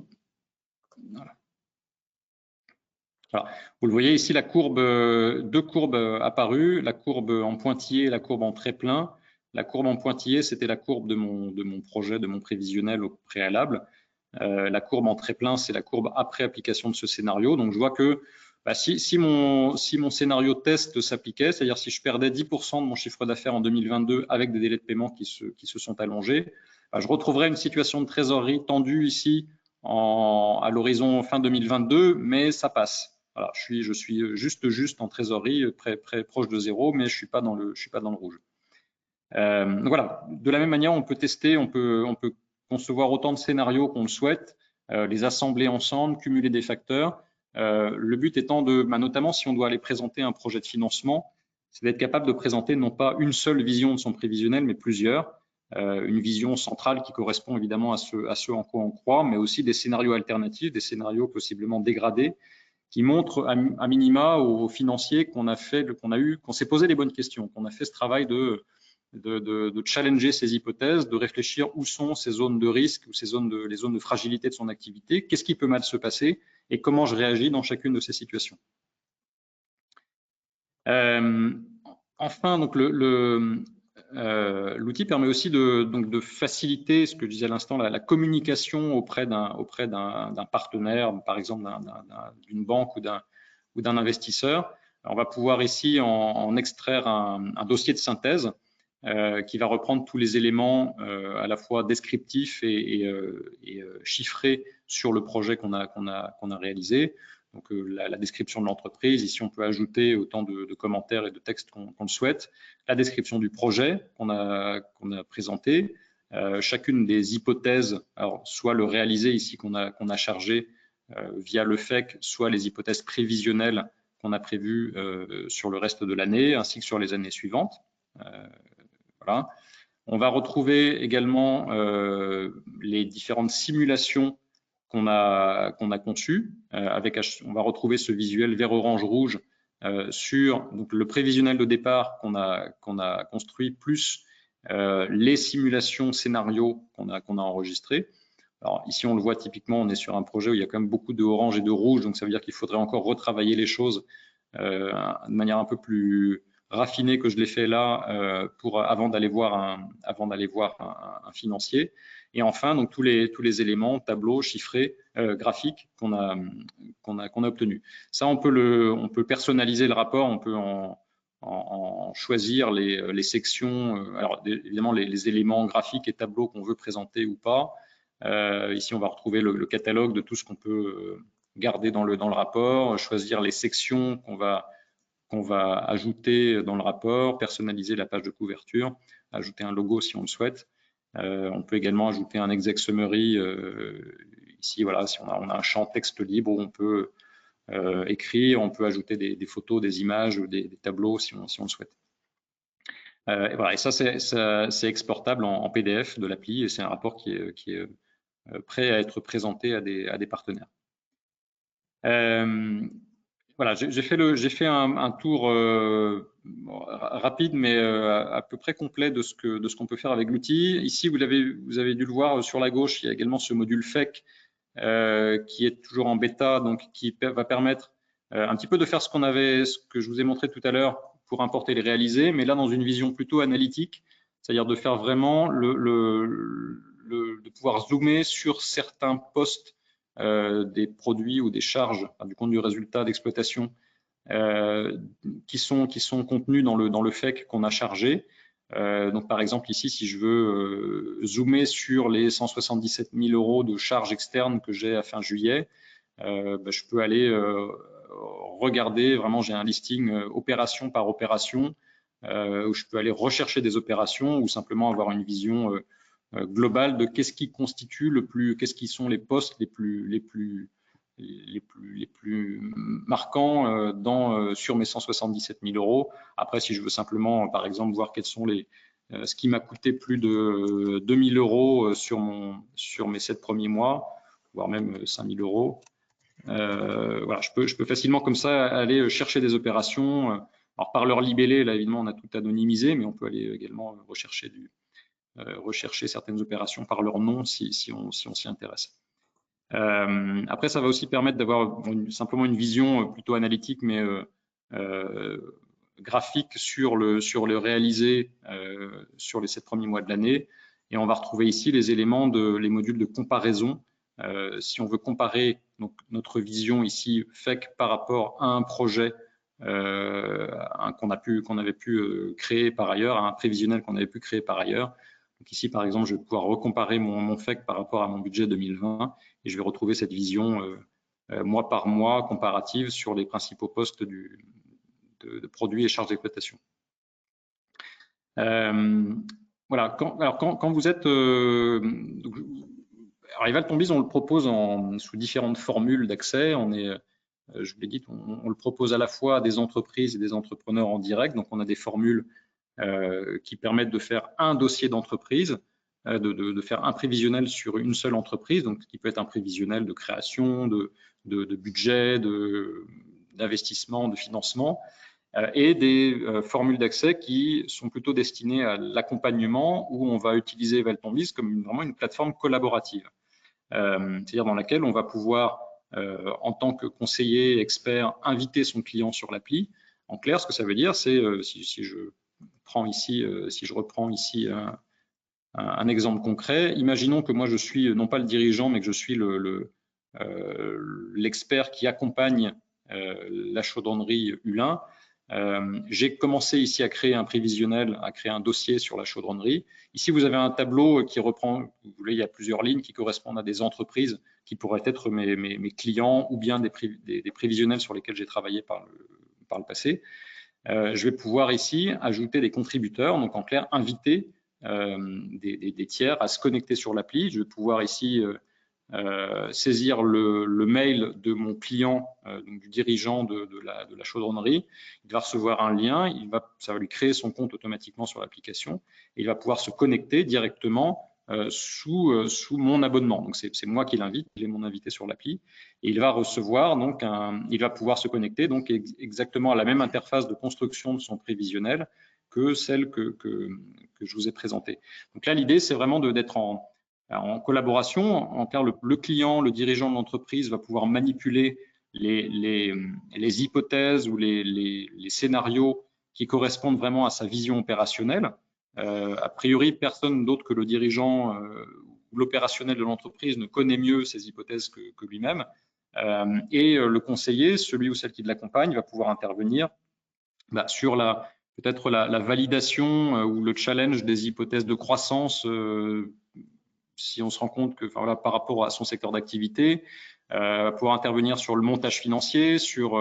Voilà. Alors, vous le voyez ici, la courbe, deux courbes apparues, la courbe en pointillé et la courbe en trait plein. La courbe en pointillé, c'était la courbe de mon projet, de mon prévisionnel au préalable. La courbe en trait plein, c'est la courbe après application de ce scénario. Donc, je vois que si mon scénario test s'appliquait, c'est-à-dire si je perdais 10% de mon chiffre d'affaires en 2022 avec des délais de paiement qui se sont allongés, je retrouverais une situation de trésorerie tendue ici à l'horizon fin 2022, mais ça passe. Voilà, je suis juste en trésorerie, proche de zéro, mais je suis pas dans le rouge. Donc voilà, de la même manière, on peut tester, on peut concevoir autant de scénarios qu'on le souhaite, les assembler ensemble, cumuler des facteurs. Le but étant notamment si on doit aller présenter un projet de financement, c'est d'être capable de présenter non pas une seule vision de son prévisionnel, mais plusieurs. Une vision centrale qui correspond évidemment à ce en quoi on croit, mais aussi des scénarios alternatifs, des scénarios possiblement dégradés, qui montrent à minima aux financiers qu'on s'est posé les bonnes questions, qu'on a fait ce travail de challenger ces hypothèses, de réfléchir où sont ces zones de risque ou les zones de fragilité de son activité, qu'est-ce qui peut mal se passer et comment je réagis dans chacune de ces situations. Enfin, donc l'outil permet aussi de faciliter ce que je disais à l'instant, la communication auprès d'un partenaire, par exemple d'une banque ou d'un investisseur. On va pouvoir ici en extraire un dossier de synthèse qui va reprendre tous les éléments à la fois descriptifs et chiffrés sur le projet qu'on a réalisé. Donc la description de l'entreprise, ici on peut ajouter autant de commentaires et de textes qu'on le souhaite, la description du projet qu'on a présenté, chacune des hypothèses, alors soit le réalisé ici qu'on a chargé via le FEC, soit les hypothèses prévisionnelles qu'on a prévues sur le reste de l'année, ainsi que sur les années suivantes. Voilà. On va retrouver également les différentes simulations qu'on a conçues. On va retrouver ce visuel vert, orange, rouge sur donc, le prévisionnel de départ qu'on a construit, plus les simulations scénarios qu'on a enregistrées. Alors ici, on le voit typiquement, on est sur un projet où il y a quand même beaucoup de orange et de rouge, donc ça veut dire qu'il faudrait encore retravailler les choses de manière un peu plus raffiné que je l'ai fait là avant d'aller voir un financier. Et enfin, donc tous les éléments, tableaux, chiffrés, graphiques qu'on a obtenus. Ça, on peut personnaliser le rapport, on peut en choisir les sections. Alors évidemment, les éléments graphiques et tableaux qu'on veut présenter ou pas. Ici, on va retrouver le catalogue de tout ce qu'on peut garder dans le rapport, choisir les sections qu'on va ajouter dans le rapport, personnaliser la page de couverture, ajouter un logo si on le souhaite. On peut également ajouter un exec summary. Ici, voilà, si on a un champ texte libre où on peut écrire, on peut ajouter des photos, des images, des tableaux si on le souhaite. Et voilà, et ça c'est exportable en PDF de l'appli et c'est un rapport qui est prêt à être présenté à des partenaires. Voilà, j'ai fait un tour rapide, mais à peu près complet de ce qu'on peut faire avec l'outil. Ici, vous avez dû le voir sur la gauche, il y a également ce module FEC qui est toujours en bêta, donc qui va permettre un petit peu de faire ce que je vous ai montré tout à l'heure pour importer les réalisés, mais là dans une vision plutôt analytique, c'est-à-dire de faire vraiment le de pouvoir zoomer sur certains postes des produits ou des charges, enfin, du compte du résultat d'exploitation qui sont contenus dans le FEC qu'on a chargé. Donc par exemple ici, si je veux zoomer sur les 177 000 € de charges externes que j'ai à fin juillet, je peux aller regarder, vraiment j'ai un listing opération par opération où je peux aller rechercher des opérations ou simplement avoir une vision globale de qu'est-ce qui constitue qu'est-ce qui sont les postes les plus marquants sur mes 177 000 €. Après, si je veux simplement, par exemple, voir quels sont ce qui m'a coûté plus de 2 000 € sur mes 7 premiers mois, voire même 5 000 €. Voilà, je peux facilement comme ça aller chercher des opérations. Alors par leur libellé, là évidemment on a tout anonymisé, mais on peut aller également rechercher certaines opérations par leur nom si on s'y intéresse. Après, ça va aussi permettre d'avoir simplement une vision plutôt analytique, mais graphique sur le réalisé sur les 7 premiers mois de l'année. Et on va retrouver ici les éléments les modules de comparaison. Si on veut comparer donc, notre vision ici FEC par rapport à un projet qu'on avait pu créer par ailleurs, à un prévisionnel qu'on avait pu créer par ailleurs. Donc ici, par exemple, je vais pouvoir recomparer mon FEC par rapport à mon budget 2020 et je vais retrouver cette vision mois par mois comparative sur les principaux postes de produits et charges d'exploitation. Voilà, quand vous êtes… alors, Eval Tombiz, on le propose sous différentes formules d'accès. Je vous l'ai dit, on le propose à la fois à des entreprises et des entrepreneurs en direct. Donc, on a des formules qui permettent de faire un dossier d'entreprise, de faire un prévisionnel sur une seule entreprise, donc qui peut être un prévisionnel de création, de budget, d'investissement, de financement, et des formules d'accès qui sont plutôt destinées à l'accompagnement, où on va utiliser Eval Tombiz comme vraiment une plateforme collaborative, c'est-à-dire dans laquelle on va pouvoir, en tant que conseiller expert, inviter son client sur l'appli. En clair, ce que ça veut dire, c'est si je reprends ici un exemple concret, imaginons que moi je suis non pas le dirigeant, mais que je suis l'expert qui accompagne la chaudronnerie Hulin. J'ai commencé ici à créer un prévisionnel, à créer un dossier sur la chaudronnerie. Ici, vous avez un tableau qui reprend, vous voyez, il y a plusieurs lignes qui correspondent à des entreprises qui pourraient être mes clients ou bien des prévisionnels sur lesquels j'ai travaillé par le passé. Je vais pouvoir ici ajouter des contributeurs, donc en clair, inviter des tiers à se connecter sur l'appli. Je vais pouvoir ici saisir le mail de mon client, donc du dirigeant de la chaudronnerie. Il va recevoir un lien, ça va lui créer son compte automatiquement sur l'application et il va pouvoir se connecter directement sous mon abonnement. Donc c'est moi qui l'invite, j'ai mon invité sur l'appli et il va recevoir donc il va pouvoir se connecter donc exactement à la même interface de construction de son prévisionnel que celle que je vous ai présentée. Donc là l'idée c'est vraiment d'être en collaboration. En clair, le client, le dirigeant de l'entreprise va pouvoir manipuler les hypothèses ou les scénarios qui correspondent vraiment à sa vision opérationnelle. A priori, personne d'autre que le dirigeant ou l'opérationnel de l'entreprise ne connaît mieux ces hypothèses que lui-même. Et le conseiller, celui ou celle qui l'accompagne, va pouvoir intervenir sur peut-être la validation ou le challenge des hypothèses de croissance si on se rend compte que par rapport à son secteur d'activité, pouvoir intervenir sur le montage financier, sur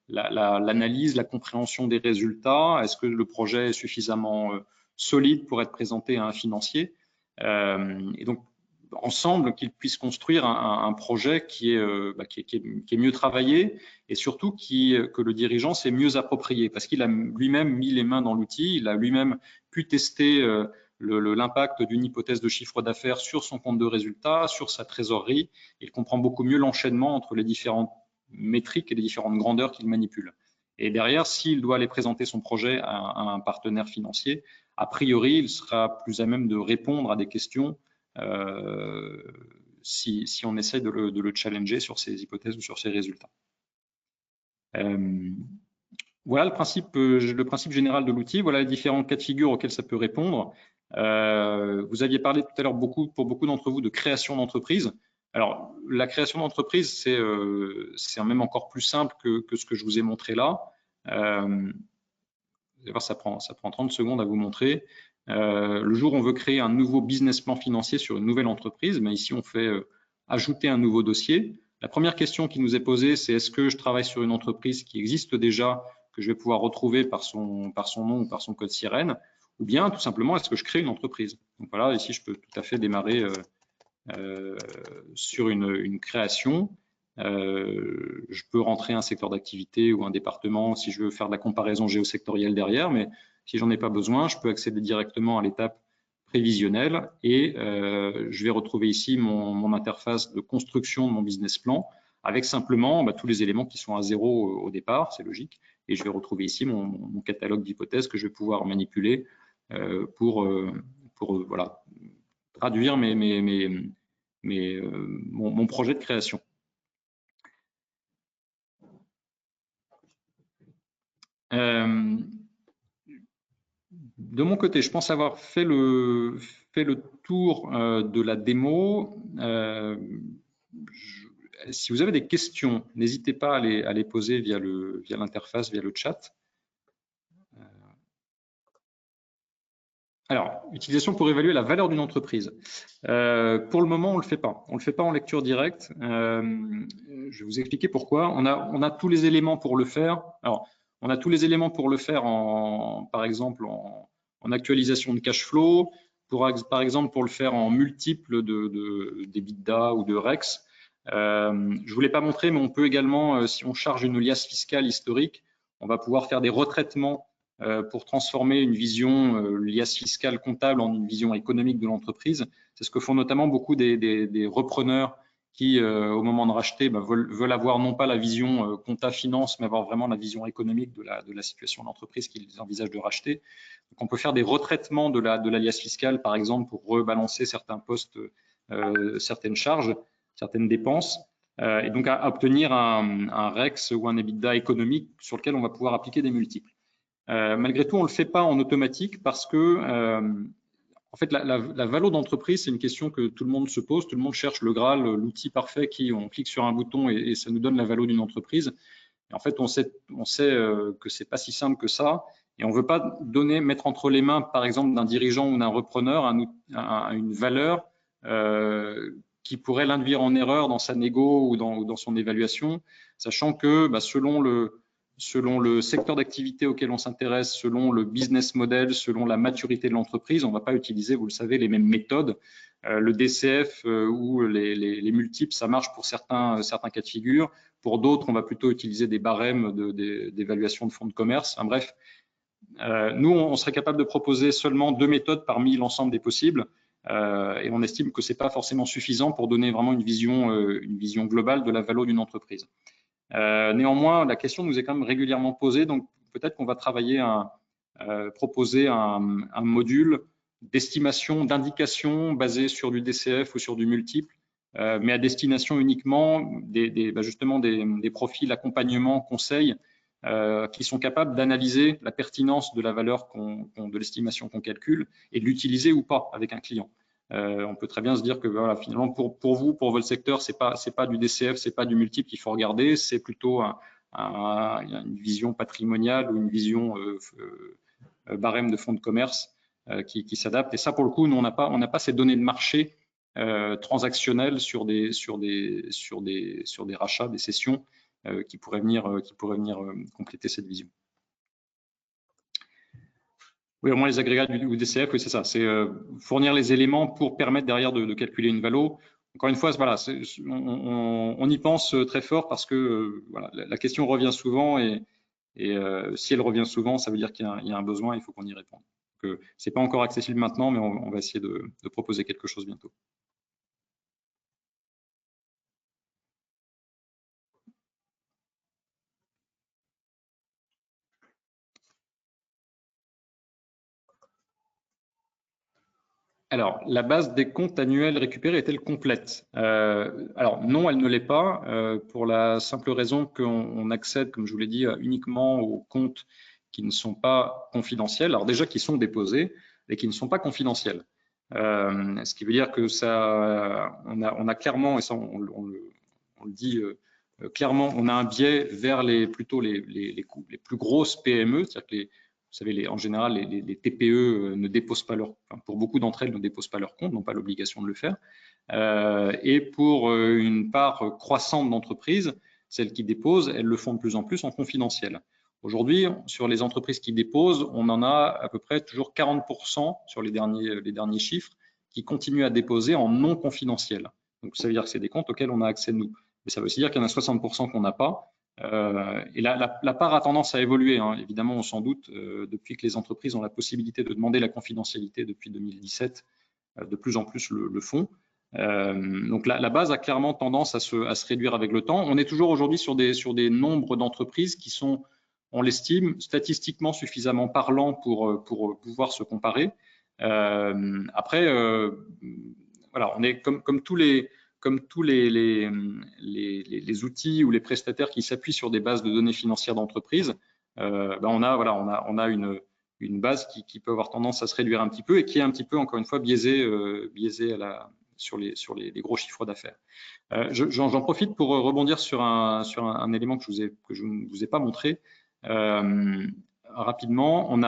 l'analyse, la compréhension des résultats. Est-ce que le projet est suffisamment solide pour être présenté à un financier? Et donc, ensemble, qu'ils puissent construire un projet qui est mieux travaillé et surtout que le dirigeant s'est mieux approprié parce qu'il a lui-même mis les mains dans l'outil, il a lui-même pu tester l'impact d'une hypothèse de chiffre d'affaires sur son compte de résultat, sur sa trésorerie. Il comprend beaucoup mieux l'enchaînement entre les différentes métriques et les différentes grandeurs qu'il manipule. Et derrière, s'il doit aller présenter son projet à un partenaire financier, a priori, il sera plus à même de répondre à des questions si on essaie de le challenger sur ses hypothèses ou sur ses résultats. Voilà le principe général de l'outil. Voilà les différents cas de figure auxquels ça peut répondre. Vous aviez parlé tout à l'heure pour beaucoup d'entre vous de création d'entreprise. Alors, la création d'entreprise, c'est même encore plus simple que ce que je vous ai montré là. Vous allez voir, ça prend 30 secondes à vous montrer. Le jour où on veut créer un nouveau business plan financier sur une nouvelle entreprise, mais ici on fait ajouter un nouveau dossier. La première question qui nous est posée, c'est est-ce que je travaille sur une entreprise qui existe déjà, que je vais pouvoir retrouver par son nom ou par son code sirène, ou bien tout simplement est-ce que je crée une entreprise. Donc voilà, ici je peux tout à fait démarrer sur une création. Je peux rentrer un secteur d'activité ou un département si je veux faire de la comparaison géosectorielle derrière, mais si j'en ai pas besoin, je peux accéder directement à l'étape prévisionnelle et je vais retrouver ici mon interface de construction de mon business plan avec simplement tous les éléments qui sont à zéro au départ, c'est logique, et je vais retrouver ici mon catalogue d'hypothèses que je vais pouvoir manipuler pour voilà, traduire mon projet de création. De mon côté, je pense avoir fait le tour de la démo. Si vous avez des questions, n'hésitez pas à les poser via l'interface, via le chat. Alors, utilisation pour évaluer la valeur d'une entreprise. Pour le moment, on ne le fait pas. On ne le fait pas en lecture directe. Je vais vous expliquer pourquoi. On a tous les éléments pour le faire. Alors, on a tous les éléments pour le faire, par exemple, en actualisation de cash flow, par exemple, pour le faire en multiples d'EBITDA ou de REX. Je ne vous l'ai pas montré, mais on peut également, si on charge une liasse fiscale historique, on va pouvoir faire des retraitements pour transformer une vision liasse fiscale comptable en une vision économique de l'entreprise. C'est ce que font notamment beaucoup des repreneurs qui, au moment de racheter, veulent avoir non pas la vision compta finance, mais avoir vraiment la vision économique de la situation de l'entreprise qu'ils envisagent de racheter. Donc, on peut faire des retraitements de la liasse fiscale, par exemple, pour rebalancer certains postes, certaines charges, certaines dépenses, et donc à obtenir un REX ou un EBITDA économique sur lequel on va pouvoir appliquer des multiples. Malgré tout, on ne le fait pas en automatique parce que, en fait, la valo d'entreprise, c'est une question que tout le monde se pose. Tout le monde cherche le Graal, l'outil parfait on clique sur un bouton et ça nous donne la valo d'une entreprise. Et en fait, on sait que c'est pas si simple que ça. Et on ne veut pas mettre entre les mains, par exemple, d'un dirigeant ou d'un repreneur une valeur qui pourrait l'induire en erreur dans sa négo ou dans son évaluation, sachant que selon le secteur d'activité auquel on s'intéresse, selon le business model, selon la maturité de l'entreprise, on ne va pas utiliser, vous le savez, les mêmes méthodes. Le DCF ou les multiples, ça marche pour certains cas de figure. Pour d'autres, on va plutôt utiliser des barèmes d'évaluation de fonds de commerce. Enfin, bref, nous, on serait capable de proposer seulement 2 méthodes parmi l'ensemble des possibles. Et on estime que ce n'est pas forcément suffisant pour donner vraiment une vision globale de la valeur d'une entreprise. Néanmoins, la question nous est quand même régulièrement posée, donc peut-être qu'on va proposer un module d'estimation, d'indication basé sur du DCF ou sur du multiple, mais à destination uniquement justement des profils accompagnement, conseil, qui sont capables d'analyser la pertinence de la valeur de l'estimation qu'on calcule et de l'utiliser ou pas avec un client. On peut très bien se dire que voilà, finalement pour vous, pour votre secteur, c'est pas du DCF, c'est pas du multiple qu'il faut regarder, c'est plutôt une vision patrimoniale ou une vision barème de fonds de commerce qui s'adapte. Et ça, pour le coup, nous on n'a pas ces données de marché transactionnelles sur des rachats, des cessions qui pourraient venir compléter cette vision. Oui, au moins les agrégats du DCF, oui, c'est ça. C'est fournir les éléments pour permettre derrière de calculer une valo. Encore une fois, voilà, on y pense très fort parce que voilà, la question revient souvent et si elle revient souvent, ça veut dire qu'il y a un besoin, il faut qu'on y réponde. C'est pas encore accessible maintenant, mais on va essayer de proposer quelque chose bientôt. Alors, la base des comptes annuels récupérés est-elle complète? Alors, non, elle ne l'est pas, pour la simple raison qu'on accède, comme je vous l'ai dit, uniquement aux comptes qui ne sont pas confidentiels. Alors déjà, qui sont déposés. et qui ne sont pas confidentiels. Ce qui veut dire que ça, on a clairement, et ça on le dit clairement, on a un biais vers plutôt les plus grosses PME, c'est-à-dire que vous savez, en général, les TPE ne déposent pas pour beaucoup d'entre elles, ne déposent pas leur compte, n'ont pas l'obligation de le faire. Et pour une part croissante d'entreprises, celles qui déposent, elles le font de plus en plus en confidentiel. Aujourd'hui, sur les entreprises qui déposent, on en a à peu près toujours 40% sur les derniers chiffres qui continuent à déposer en non confidentiel. Donc, ça veut dire que c'est des comptes auxquels on a accès nous. Mais ça veut aussi dire qu'il y en a 60% qu'on n'a pas. Et la part a tendance à évoluer, hein. Évidemment, on s'en doute, depuis que les entreprises ont la possibilité de demander la confidentialité depuis 2017, de plus en plus le font. Donc la base a clairement tendance à se réduire avec le temps. On est toujours aujourd'hui sur des nombres d'entreprises qui sont, on l'estime, statistiquement suffisamment parlants pour pouvoir se comparer. Après, voilà, on est comme tous les outils ou les prestataires qui s'appuient sur des bases de données financières d'entreprise, on a une base qui peut avoir tendance à se réduire un petit peu et qui est un petit peu, encore une fois, biaisée sur les gros chiffres d'affaires. J'en profite pour rebondir sur un élément que je ne vous ai pas montré. Rapidement, on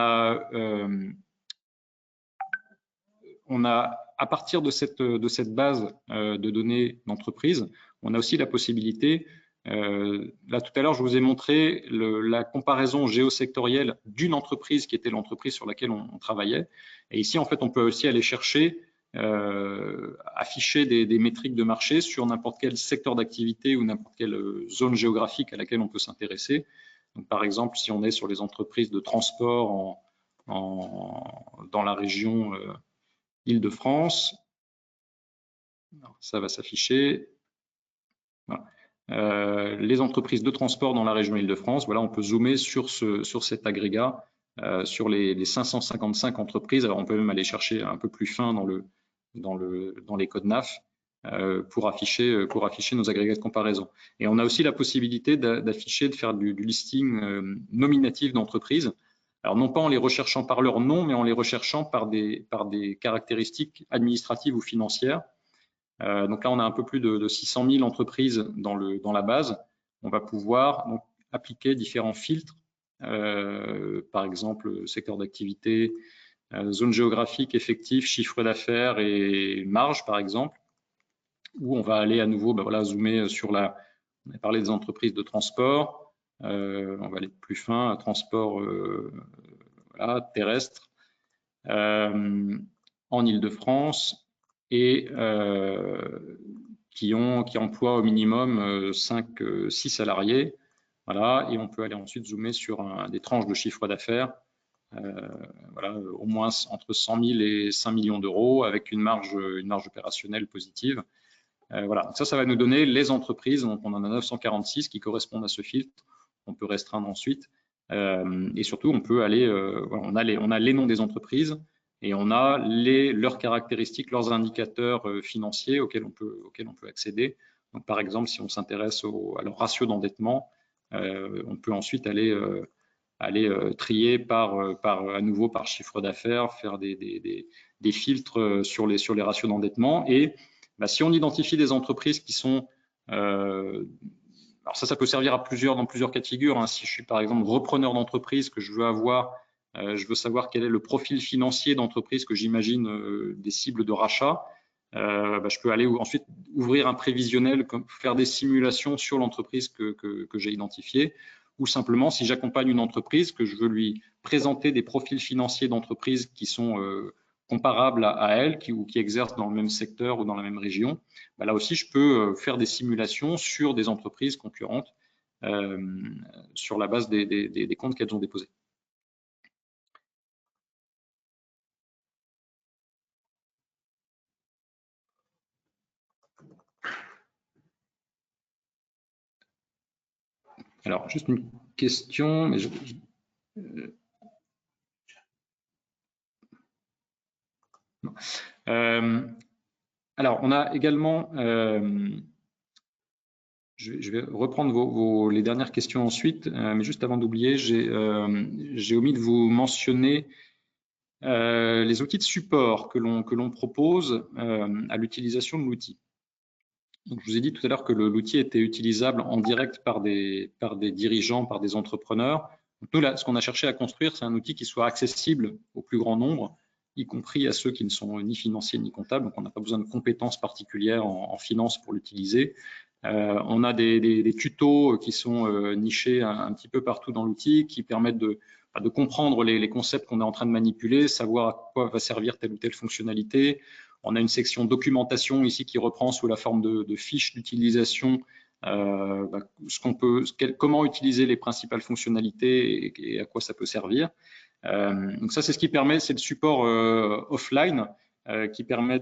a à partir de cette base de données d'entreprise, on a aussi la possibilité, là tout à l'heure je vous ai montré la comparaison géosectorielle d'une entreprise qui était l'entreprise sur laquelle on travaillait, et ici en fait on peut aussi aller chercher, afficher des métriques de marché sur n'importe quel secteur d'activité ou n'importe quelle zone géographique à laquelle on peut s'intéresser. Donc par exemple, si on est sur les entreprises de transport dans la région Île-de-France, ça va s'afficher. Voilà. Les entreprises de transport dans la région Île-de-France, voilà, on peut zoomer sur cet agrégat, sur les 555 entreprises. Alors on peut même aller chercher un peu plus fin dans les codes NAF pour afficher nos agrégats de comparaison. Et on a aussi la possibilité d'afficher, de faire du listing nominatif d'entreprises. Alors non pas en les recherchant par leur nom, mais en les recherchant par des caractéristiques administratives ou financières. Donc là, on a un peu plus de 600 000 entreprises dans la base. On va pouvoir donc appliquer différents filtres, par exemple secteur d'activité, zone géographique, effectif, chiffre d'affaires et marge, par exemple, où on va aller à nouveau zoomer sur on a parlé des entreprises de transport. On va aller plus fin, transport terrestre en Île-de-France et qui emploient au minimum 5-6 salariés. Voilà, et on peut aller ensuite zoomer sur des tranches de chiffre d'affaires, au moins entre 100 000 et 5 millions d'euros avec une marge opérationnelle positive. Voilà, ça va nous donner les entreprises. Donc on en a 946 qui correspondent à ce filtre. On peut restreindre ensuite. Et surtout, on peut aller, on a les noms des entreprises et on a leurs caractéristiques, leurs indicateurs financiers auxquels on peut accéder. Donc, par exemple, si on s'intéresse à leur ratio d'endettement, on peut ensuite aller trier à nouveau par chiffre d'affaires, faire des filtres sur les ratios d'endettement. Et si on identifie des entreprises qui sont alors ça peut servir dans plusieurs cas de figure, hein. Si je suis par exemple repreneur d'entreprise, que je veux savoir quel est le profil financier d'entreprise que j'imagine des cibles de rachat, je peux aller ensuite ouvrir un prévisionnel, faire des simulations sur l'entreprise que j'ai identifiée, ou simplement si j'accompagne une entreprise, que je veux lui présenter des profils financiers d'entreprise qui sont comparables à elle, qui exercent dans le même secteur ou dans la même région, là aussi je peux faire des simulations sur des entreprises concurrentes sur la base des comptes qu'elles ont déposés. Alors, juste une question, mais alors, on a également, je vais reprendre les dernières questions ensuite, mais juste avant d'oublier, j'ai omis de vous mentionner les outils de support que l'on propose à l'utilisation de l'outil. Donc, je vous ai dit tout à l'heure que l'outil était utilisable en direct par des dirigeants, par des entrepreneurs. Donc, nous, là, ce qu'on a cherché à construire, c'est un outil qui soit accessible au plus grand nombre, y compris à ceux qui ne sont ni financiers ni comptables. Donc, on n'a pas besoin de compétences particulières en finance pour l'utiliser. On a des tutos qui sont nichés un petit peu partout dans l'outil, qui permettent de comprendre les concepts qu'on est en train de manipuler, savoir à quoi va servir telle ou telle fonctionnalité. On a une section documentation ici qui reprend sous la forme de fiches d'utilisation comment utiliser les principales fonctionnalités et à quoi ça peut servir. Donc ça, c'est ce qui permet, c'est le support offline qui permet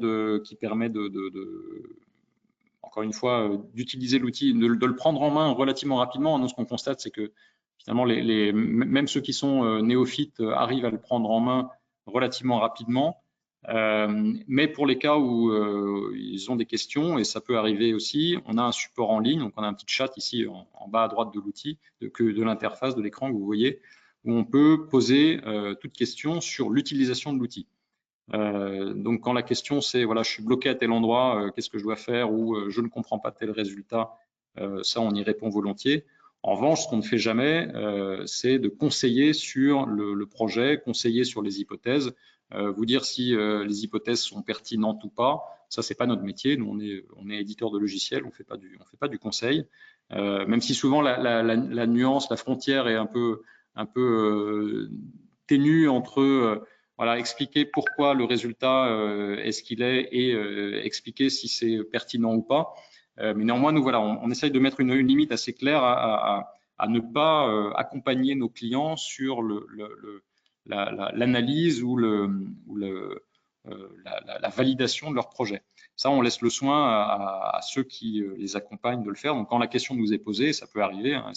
encore une fois, d'utiliser l'outil, de le prendre en main relativement rapidement. Nous, ce qu'on constate, c'est que finalement, même ceux qui sont néophytes arrivent à le prendre en main relativement rapidement. Mais pour les cas où ils ont des questions, et ça peut arriver aussi, on a un support en ligne, donc on a un petit chat ici en bas à droite de l'outil, de l'interface de l'écran que vous voyez, où on peut poser toute question sur l'utilisation de l'outil. Donc quand la question c'est voilà, je suis bloqué à tel endroit, qu'est-ce que je dois faire, ou je ne comprends pas tel résultat, ça on y répond volontiers. En revanche, ce qu'on ne fait jamais, c'est de conseiller sur le projet, conseiller sur les hypothèses, vous dire si les hypothèses sont pertinentes ou pas. Ça, c'est pas notre métier. Nous, on est éditeur de logiciels, on fait pas du conseil. Même si souvent la nuance, la frontière est un peu ténue entre voilà, expliquer pourquoi le résultat est ce qu'il est et expliquer si c'est pertinent ou pas. Mais néanmoins, nous, voilà, on essaye de mettre une limite assez claire à ne pas accompagner nos clients sur l'analyse ou la validation de leur projet. Ça, on laisse le soin à ceux qui les accompagnent de le faire. Donc, quand la question nous est posée, ça peut arriver, hein,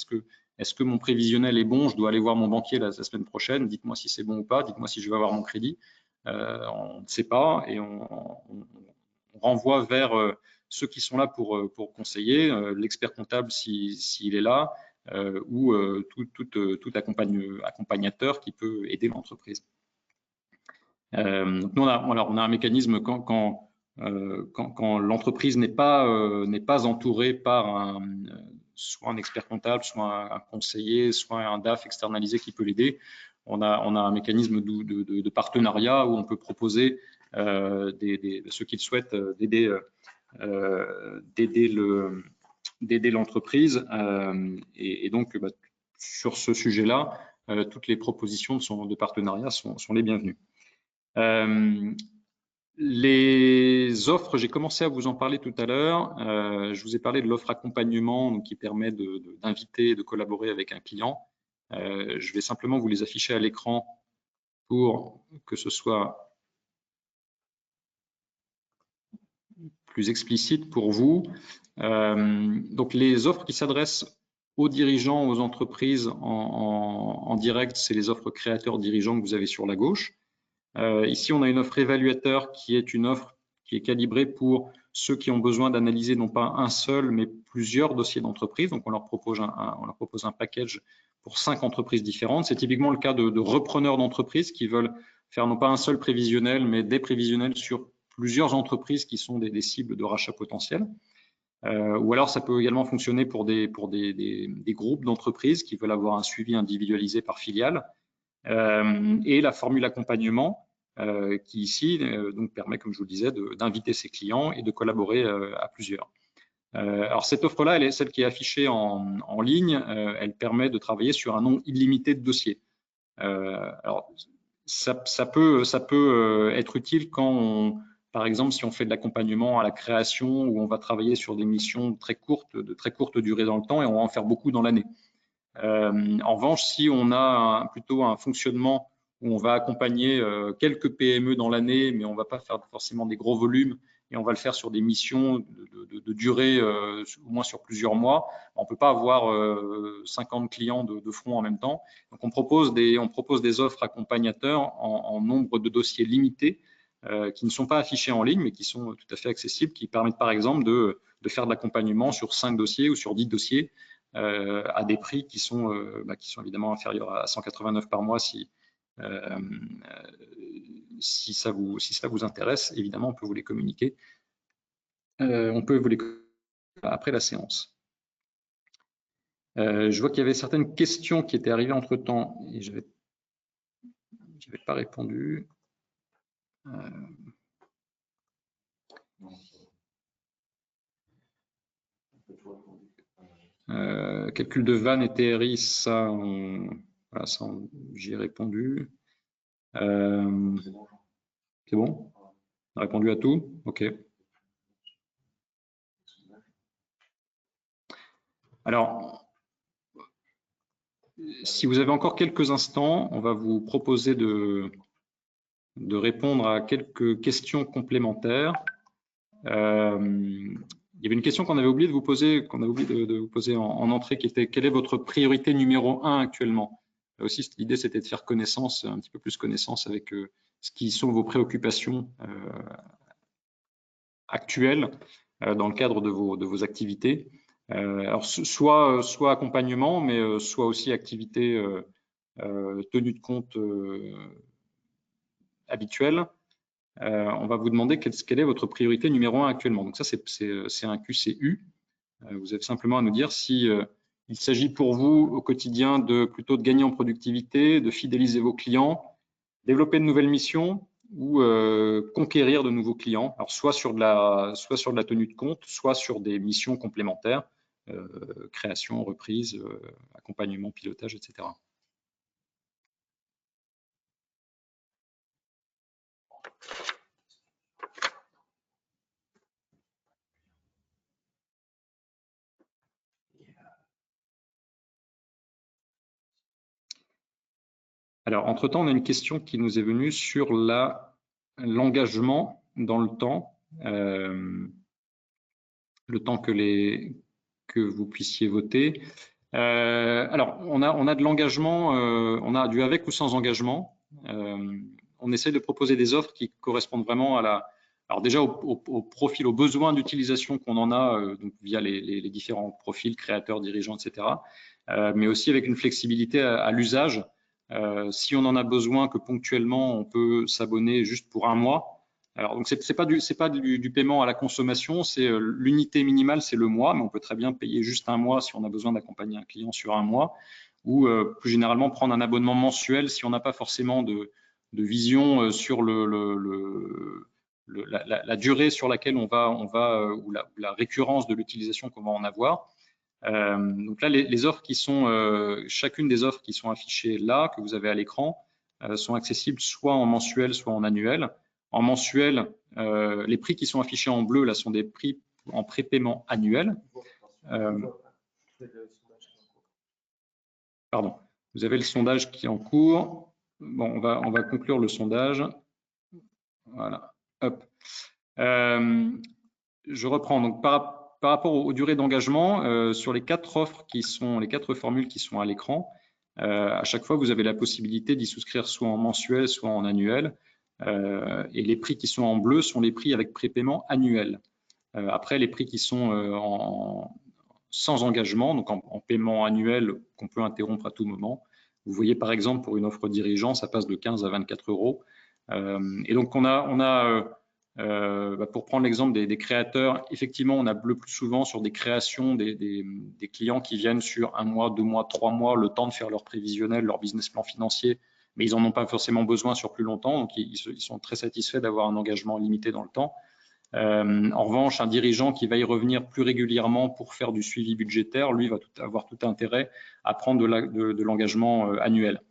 est-ce que mon prévisionnel est bon? Je dois aller voir mon banquier la semaine prochaine. Dites-moi si c'est bon ou pas. Dites-moi si je vais avoir mon crédit. On ne sait pas et on renvoie vers ceux qui sont là pour conseiller, l'expert comptable s'il est là, ou tout accompagnateur qui peut aider l'entreprise. Donc nous, on a un mécanisme quand l'entreprise n'est pas entourée par soit un expert comptable, soit un conseiller, soit un DAF externalisé qui peut l'aider. On a un mécanisme de partenariat où on peut proposer ceux qui le souhaitent d'aider l'entreprise. Et donc, sur ce sujet-là, toutes les propositions de partenariat sont les bienvenues. Les offres, j'ai commencé à vous en parler tout à l'heure. Je vous ai parlé de l'offre accompagnement donc, qui permet d'inviter et de collaborer avec un client. Je vais simplement vous les afficher à l'écran pour que ce soit plus explicite pour vous. Donc les offres qui s'adressent aux dirigeants, aux entreprises en direct, c'est les offres créateurs dirigeants que vous avez sur la gauche. Ici, on a une offre évaluateur qui est une offre qui est calibrée pour ceux qui ont besoin d'analyser non pas un seul, mais plusieurs dossiers d'entreprise. Donc, on leur propose un package pour 5 entreprises différentes. C'est typiquement le cas de repreneurs d'entreprises qui veulent faire non pas un seul prévisionnel, mais des prévisionnels sur plusieurs entreprises qui sont des cibles de rachat potentiel. Ou alors, ça peut également fonctionner pour des groupes d'entreprises qui veulent avoir un suivi individualisé par filiale. Et la formule accompagnement qui ici donc permet, comme je vous le disais, d'inviter ses clients et de collaborer à plusieurs. Alors cette offre-là, celle qui est affichée en ligne, elle permet de travailler sur un nombre illimité de dossiers. Alors ça peut être utile quand par exemple, si on fait de l'accompagnement à la création où on va travailler sur des missions de très courte durée dans le temps et on va en faire beaucoup dans l'année. En revanche, si on a plutôt un fonctionnement où on va accompagner quelques PME dans l'année, mais on ne va pas faire forcément des gros volumes et on va le faire sur des missions de durée au moins sur plusieurs mois, on ne peut pas avoir 50 clients de front en même temps. Donc, on propose des offres accompagnateurs en nombre de dossiers limités qui ne sont pas affichés en ligne, mais qui sont tout à fait accessibles, qui permettent par exemple de faire de l'accompagnement sur 5 dossiers ou sur 10 dossiers à des prix qui sont évidemment inférieurs à 189 par mois si ça vous intéresse, évidemment, on peut vous les communiquer. On peut vous les communiquer après la séance. Je vois qu'il y avait certaines questions qui étaient arrivées entre-temps et je n'avais pas répondu. Calcul de vanne et TRI, ça, voilà, ça j'y ai répondu. C'est bon? On a répondu à tout? OK. Alors, si vous avez encore quelques instants, on va vous proposer de répondre à quelques questions complémentaires. Il y avait une question qu'on avait oublié de vous poser, de vous poser en entrée, qui était: quelle est votre priorité numéro 1 actuellement? Là aussi, l'idée, c'était de faire connaissance, un petit peu plus connaissance avec ce qui sont vos préoccupations actuelles dans le cadre de vos activités. Alors, soit accompagnement, mais soit aussi activité tenue de compte habituelle. On va vous demander quelle est votre priorité numéro 1 actuellement. Donc ça, c'est un QCU. Vous avez simplement à nous dire si il s'agit pour vous au quotidien plutôt de gagner en productivité, de fidéliser vos clients, développer de nouvelles missions ou conquérir de nouveaux clients. Alors soit sur de la tenue de compte, soit sur des missions complémentaires, création, reprise, accompagnement, pilotage, etc. Alors, entre-temps, on a une question qui nous est venue sur l'engagement dans le temps, le temps que vous puissiez voter. Alors, on a de l'engagement, on a du avec ou sans engagement. On essaie de proposer des offres qui correspondent vraiment alors déjà au profil, aux besoins d'utilisation qu'on en a donc via les différents profils, créateurs, dirigeants, etc. Mais aussi avec une flexibilité à l'usage. Si on en a besoin que ponctuellement, on peut s'abonner juste pour un mois. Alors, donc c'est pas du paiement à la consommation, c'est l'unité minimale, c'est le mois, mais on peut très bien payer juste un mois si on a besoin d'accompagner un client sur un mois, ou plus généralement prendre un abonnement mensuel si on n'a pas forcément de vision sur la durée sur laquelle on va ou la récurrence de l'utilisation qu'on va en avoir. Donc là, les offres qui sont, chacune des offres qui sont affichées là, que vous avez à l'écran, sont accessibles soit en mensuel, soit en annuel. En mensuel, les prix qui sont affichés en bleu, là, sont des prix en prépaiement annuel. Pardon, vous avez le sondage qui est en cours. Bon, on va conclure le sondage. Voilà, hop. Je reprends. Donc, par rapport aux durées d'engagement, sur les 4 offres les 4 formules qui sont à l'écran, à chaque fois, vous avez la possibilité d'y souscrire soit en mensuel, soit en annuel. Et les prix qui sont en bleu sont les prix avec prépaiement annuel. Après, les prix qui sont sans engagement, donc en paiement annuel qu'on peut interrompre à tout moment. Vous voyez par exemple pour une offre dirigeant, ça passe de 15 à 24 €. Et donc pour prendre l'exemple des créateurs, effectivement, on a le plus souvent sur des créations des clients qui viennent sur 1 mois, 2 mois, 3 mois, le temps de faire leur prévisionnel, leur business plan financier, mais ils n'en ont pas forcément besoin sur plus longtemps, donc ils sont très satisfaits d'avoir un engagement limité dans le temps. En revanche, un dirigeant qui va y revenir plus régulièrement pour faire du suivi budgétaire, lui va avoir tout intérêt à prendre de l'engagement annuel.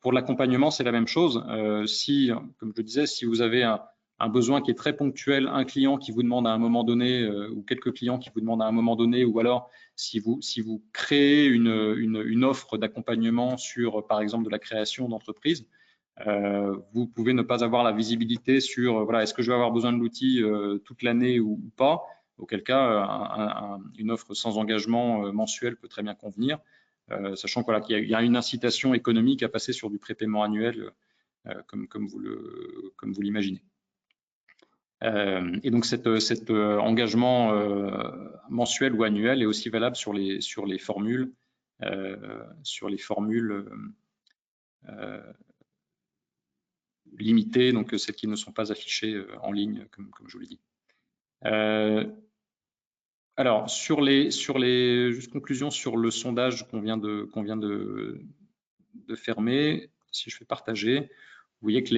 Pour l'accompagnement, c'est la même chose. Si, comme je le disais, si vous avez un besoin qui est très ponctuel, un client qui vous demande à un moment donné, ou quelques clients qui vous demandent à un moment donné, ou alors si vous créez une offre d'accompagnement sur, par exemple, de la création d'entreprise, vous pouvez ne pas avoir la visibilité sur voilà, est-ce que je vais avoir besoin de l'outil toute l'année ou pas, auquel cas une offre sans engagement mensuel peut très bien convenir, sachant qu'il y a une incitation économique à passer sur du prépaiement annuel comme vous l'imaginez. Et donc cet engagement mensuel ou annuel est aussi valable sur les formules limitées, donc celles qui ne sont pas affichées en ligne, comme je vous l'ai dit. Alors, juste conclusion sur le sondage qu'on vient de fermer, si je fais partager, vous voyez que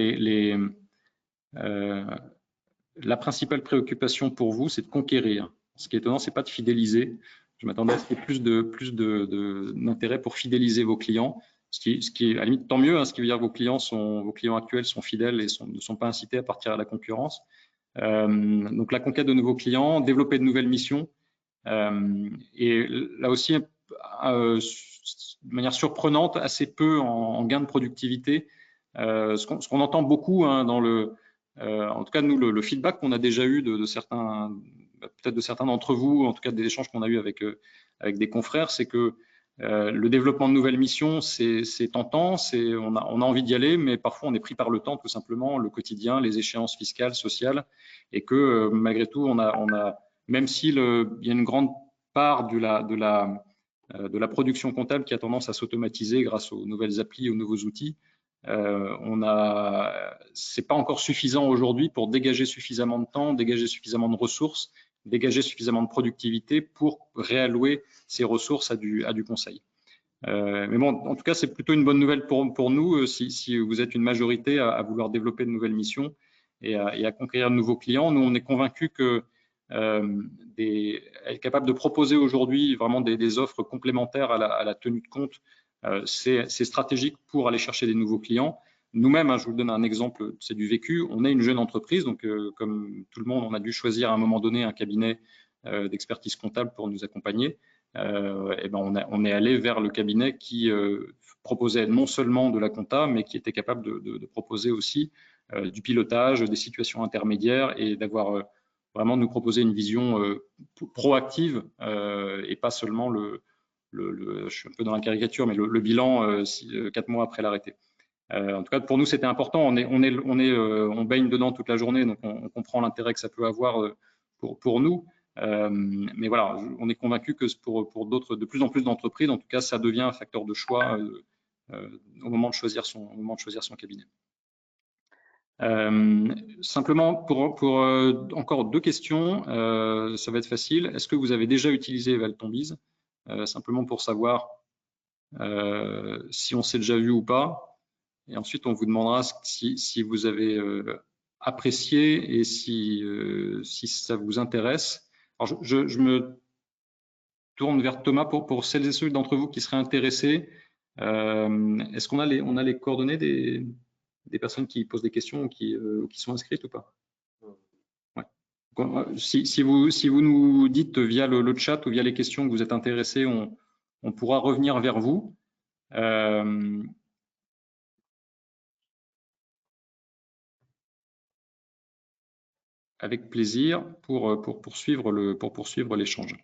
la principale préoccupation pour vous, c'est de conquérir. Ce qui est étonnant, c'est pas de fidéliser. Je m'attendais à ce qu'il y ait plus d'intérêt pour fidéliser vos clients, ce qui est à la limite tant mieux, hein, ce qui veut dire que vos clients actuels sont fidèles et ne sont pas incités à partir à la concurrence. Donc la conquête de nouveaux clients, développer de nouvelles missions, et là aussi, de manière surprenante, assez peu en gain de productivité. Ce qu'on entend beaucoup, hein, en tout cas nous, le feedback qu'on a déjà eu de certains, peut-être de certains d'entre vous, en tout cas des échanges qu'on a eu avec des confrères, c'est que le développement de nouvelles missions, c'est tentant, on a envie d'y aller, mais parfois on est pris par le temps, tout simplement, le quotidien, les échéances fiscales, sociales, et que malgré tout, même s'il y a une grande part de la production comptable qui a tendance à s'automatiser grâce aux nouvelles applis, aux nouveaux outils, c'est pas encore suffisant aujourd'hui pour dégager suffisamment de temps, dégager suffisamment de ressources, dégager suffisamment de productivité pour réallouer ces ressources à du conseil. Mais bon, en tout cas, c'est plutôt une bonne nouvelle pour nous si vous êtes une majorité à vouloir développer de nouvelles missions et à conquérir de nouveaux clients. Nous, on est convaincus que être capable de proposer aujourd'hui vraiment des offres complémentaires à la tenue de compte, c'est stratégique pour aller chercher des nouveaux clients. Nous-mêmes, hein, je vous donne un exemple, c'est du vécu. On est une jeune entreprise, donc comme tout le monde, on a dû choisir à un moment donné un cabinet d'expertise comptable pour nous accompagner. Et ben on est allé vers le cabinet qui proposait non seulement de la compta, mais qui était capable de proposer aussi du pilotage, des situations intermédiaires et d'avoir vraiment nous proposer une vision proactive et pas seulement je suis un peu dans la caricature, mais le bilan 4 mois après l'arrêté. En tout cas, pour nous, c'était important. On baigne dedans toute la journée, donc on comprend l'intérêt que ça peut avoir pour nous. Mais voilà, on est convaincu que pour de plus en plus d'entreprises, en tout cas, ça devient un facteur de choix au moment de choisir son cabinet. Simplement, pour encore 2 questions, ça va être facile. Est-ce que vous avez déjà utilisé Evaltombise? Simplement pour savoir si on s'est déjà vu ou pas. Et ensuite, on vous demandera si vous avez apprécié et si ça vous intéresse. Alors, je me tourne vers Thomas pour celles et ceux d'entre vous qui seraient intéressés. Est-ce qu'on a les coordonnées des personnes qui posent des questions ou qui sont inscrites ou pas? Ouais. Si vous nous dites via le chat ou via les questions que vous êtes intéressés, on pourra revenir vers vous. Avec plaisir pour poursuivre l'échange.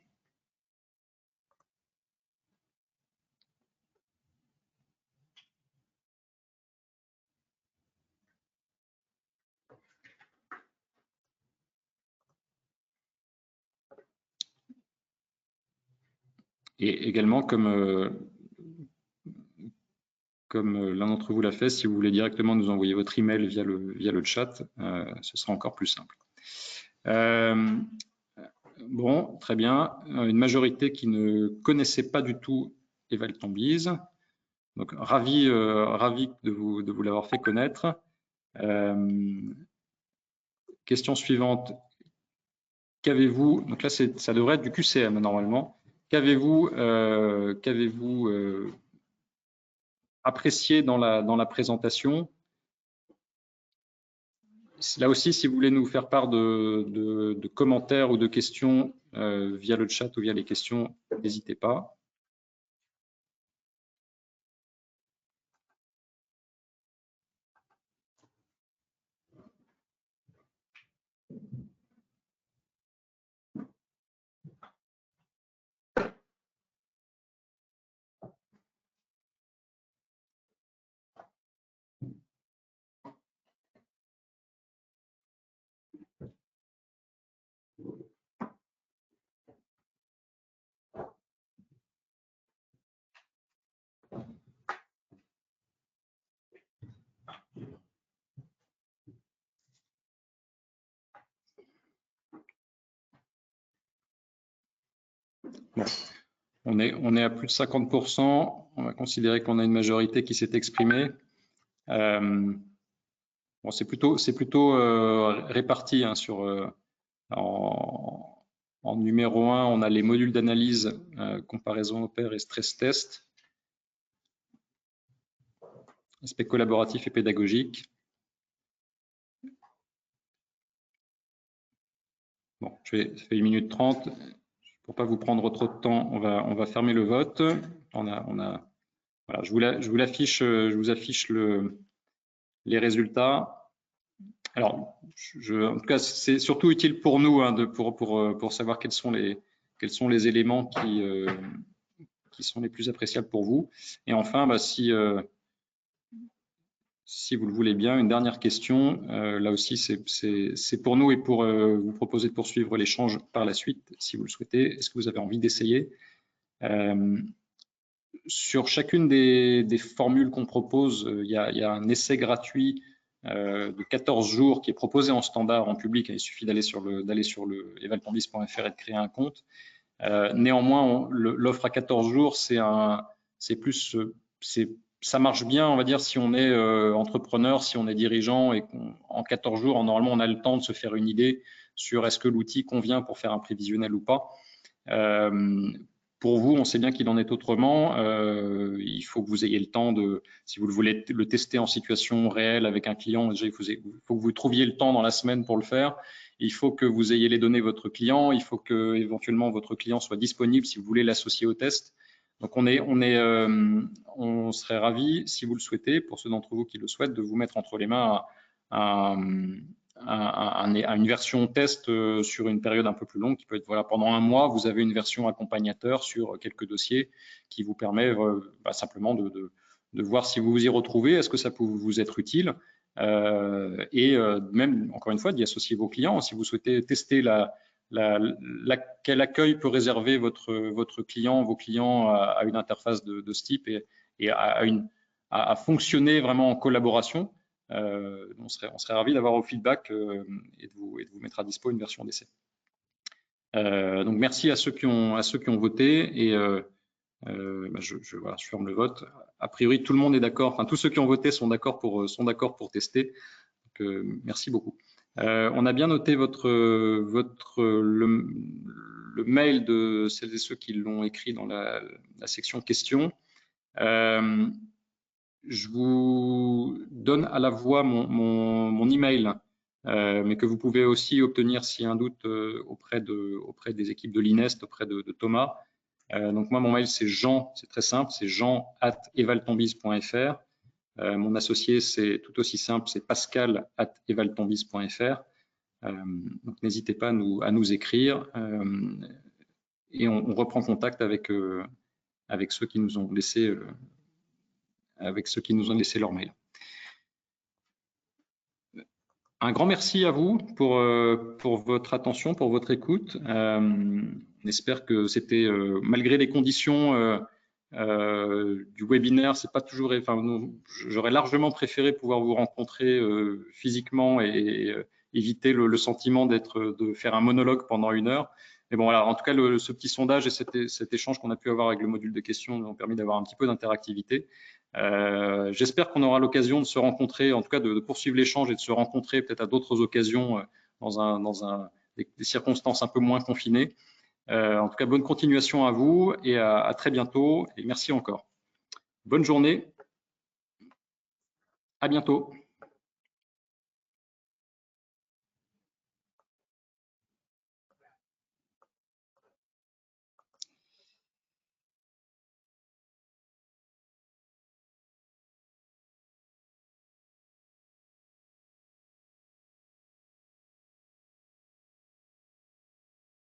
Et également, comme l'un d'entre vous l'a fait, si vous voulez directement nous envoyer votre email via le chat, ce sera encore plus simple. Bon, très bien. Une majorité qui ne connaissait pas du tout Evaltombise. Donc, ravi de vous l'avoir fait connaître. Question suivante. Qu'avez-vous, donc là, ça devrait être du QCM normalement. Qu'avez-vous apprécié dans la présentation? Là aussi, si vous voulez nous faire part de commentaires ou de questions via le chat ou via les questions, n'hésitez pas. Bon. On est à plus de 50%. On va considérer qu'on a une majorité qui s'est exprimée. Bon, c'est plutôt réparti hein, en numéro 1, on a les modules d'analyse, comparaison au pair et stress test, aspect collaboratif et pédagogique. Bon, ça fait 1 minute 30. Pour pas vous prendre trop de temps, on va fermer le vote. Voilà, je vous affiche les résultats. Alors, en tout cas, c'est surtout utile pour nous hein, pour savoir quels sont les éléments qui sont les plus appréciables pour vous. Et enfin, bah, si vous le voulez bien, une dernière question. Là aussi, c'est pour nous et pour vous proposer de poursuivre l'échange par la suite, si vous le souhaitez. Est-ce que vous avez envie d'essayer? Sur chacune des formules qu'on propose, il y a un essai gratuit de 14 jours qui est proposé en standard en public. Il suffit d'aller sur le evaltombis.fr et de créer un compte. Néanmoins, l'offre à 14 jours, ça marche bien, on va dire, si on est entrepreneur, si on est dirigeant et qu'en 14 jours, normalement, on a le temps de se faire une idée sur est-ce que l'outil convient pour faire un prévisionnel ou pas. Pour vous, on sait bien qu'il en est autrement. Il faut que vous ayez le temps si vous voulez le tester en situation réelle avec un client, déjà, il faut que vous trouviez le temps dans la semaine pour le faire. Il faut que vous ayez les données de votre client. Il faut que éventuellement votre client soit disponible si vous voulez l'associer au test. Donc, on serait ravis, si vous le souhaitez, pour ceux d'entre vous qui le souhaitent, de vous mettre entre les mains une version test sur une période un peu plus longue, qui peut être voilà, pendant 1 mois, vous avez une version accompagnateur sur quelques dossiers qui vous permet simplement de voir si vous vous y retrouvez, est-ce que ça peut vous être utile, et même, encore une fois, d'y associer vos clients. Si vous souhaitez tester quel accueil peut réserver vos clients à une interface de ce type et à fonctionner vraiment en collaboration, on serait ravis d'avoir vos feedbacks et de vous mettre à dispo une version d'essai. Donc merci à ceux qui ont voté et je ferme le vote. A priori, tout le monde est d'accord. Enfin, tous ceux qui ont voté sont d'accord pour tester. Donc, merci beaucoup. On a bien noté le mail de celles et ceux qui l'ont écrit dans la section questions. Je vous donne à la voix mon email, mais que vous pouvez aussi obtenir s'il y a un doute auprès des équipes de l'INEST, auprès de Thomas. Donc moi, mon mail, c'est Jean, c'est très simple, c'est jean@evaltombis.fr. Mon associé, c'est tout aussi simple, c'est pascal@evaltombis.fr. Donc n'hésitez pas à nous écrire et on reprend contact avec ceux qui nous ont laissé leur mail. Un grand merci à vous pour votre attention, pour votre écoute. On espère que c'était, malgré les conditions du webinaire, c'est pas toujours. Enfin, j'aurais largement préféré pouvoir vous rencontrer physiquement et éviter le sentiment de faire un monologue pendant 1 heure. Mais bon, voilà. En tout cas, ce petit sondage et cet échange qu'on a pu avoir avec le module de questions nous ont permis d'avoir un petit peu d'interactivité. J'espère qu'on aura l'occasion de se rencontrer, en tout cas de poursuivre l'échange et de se rencontrer peut-être à d'autres occasions dans des circonstances un peu moins confinées. En tout cas, bonne continuation à vous et à très bientôt et merci encore. Bonne journée. À bientôt.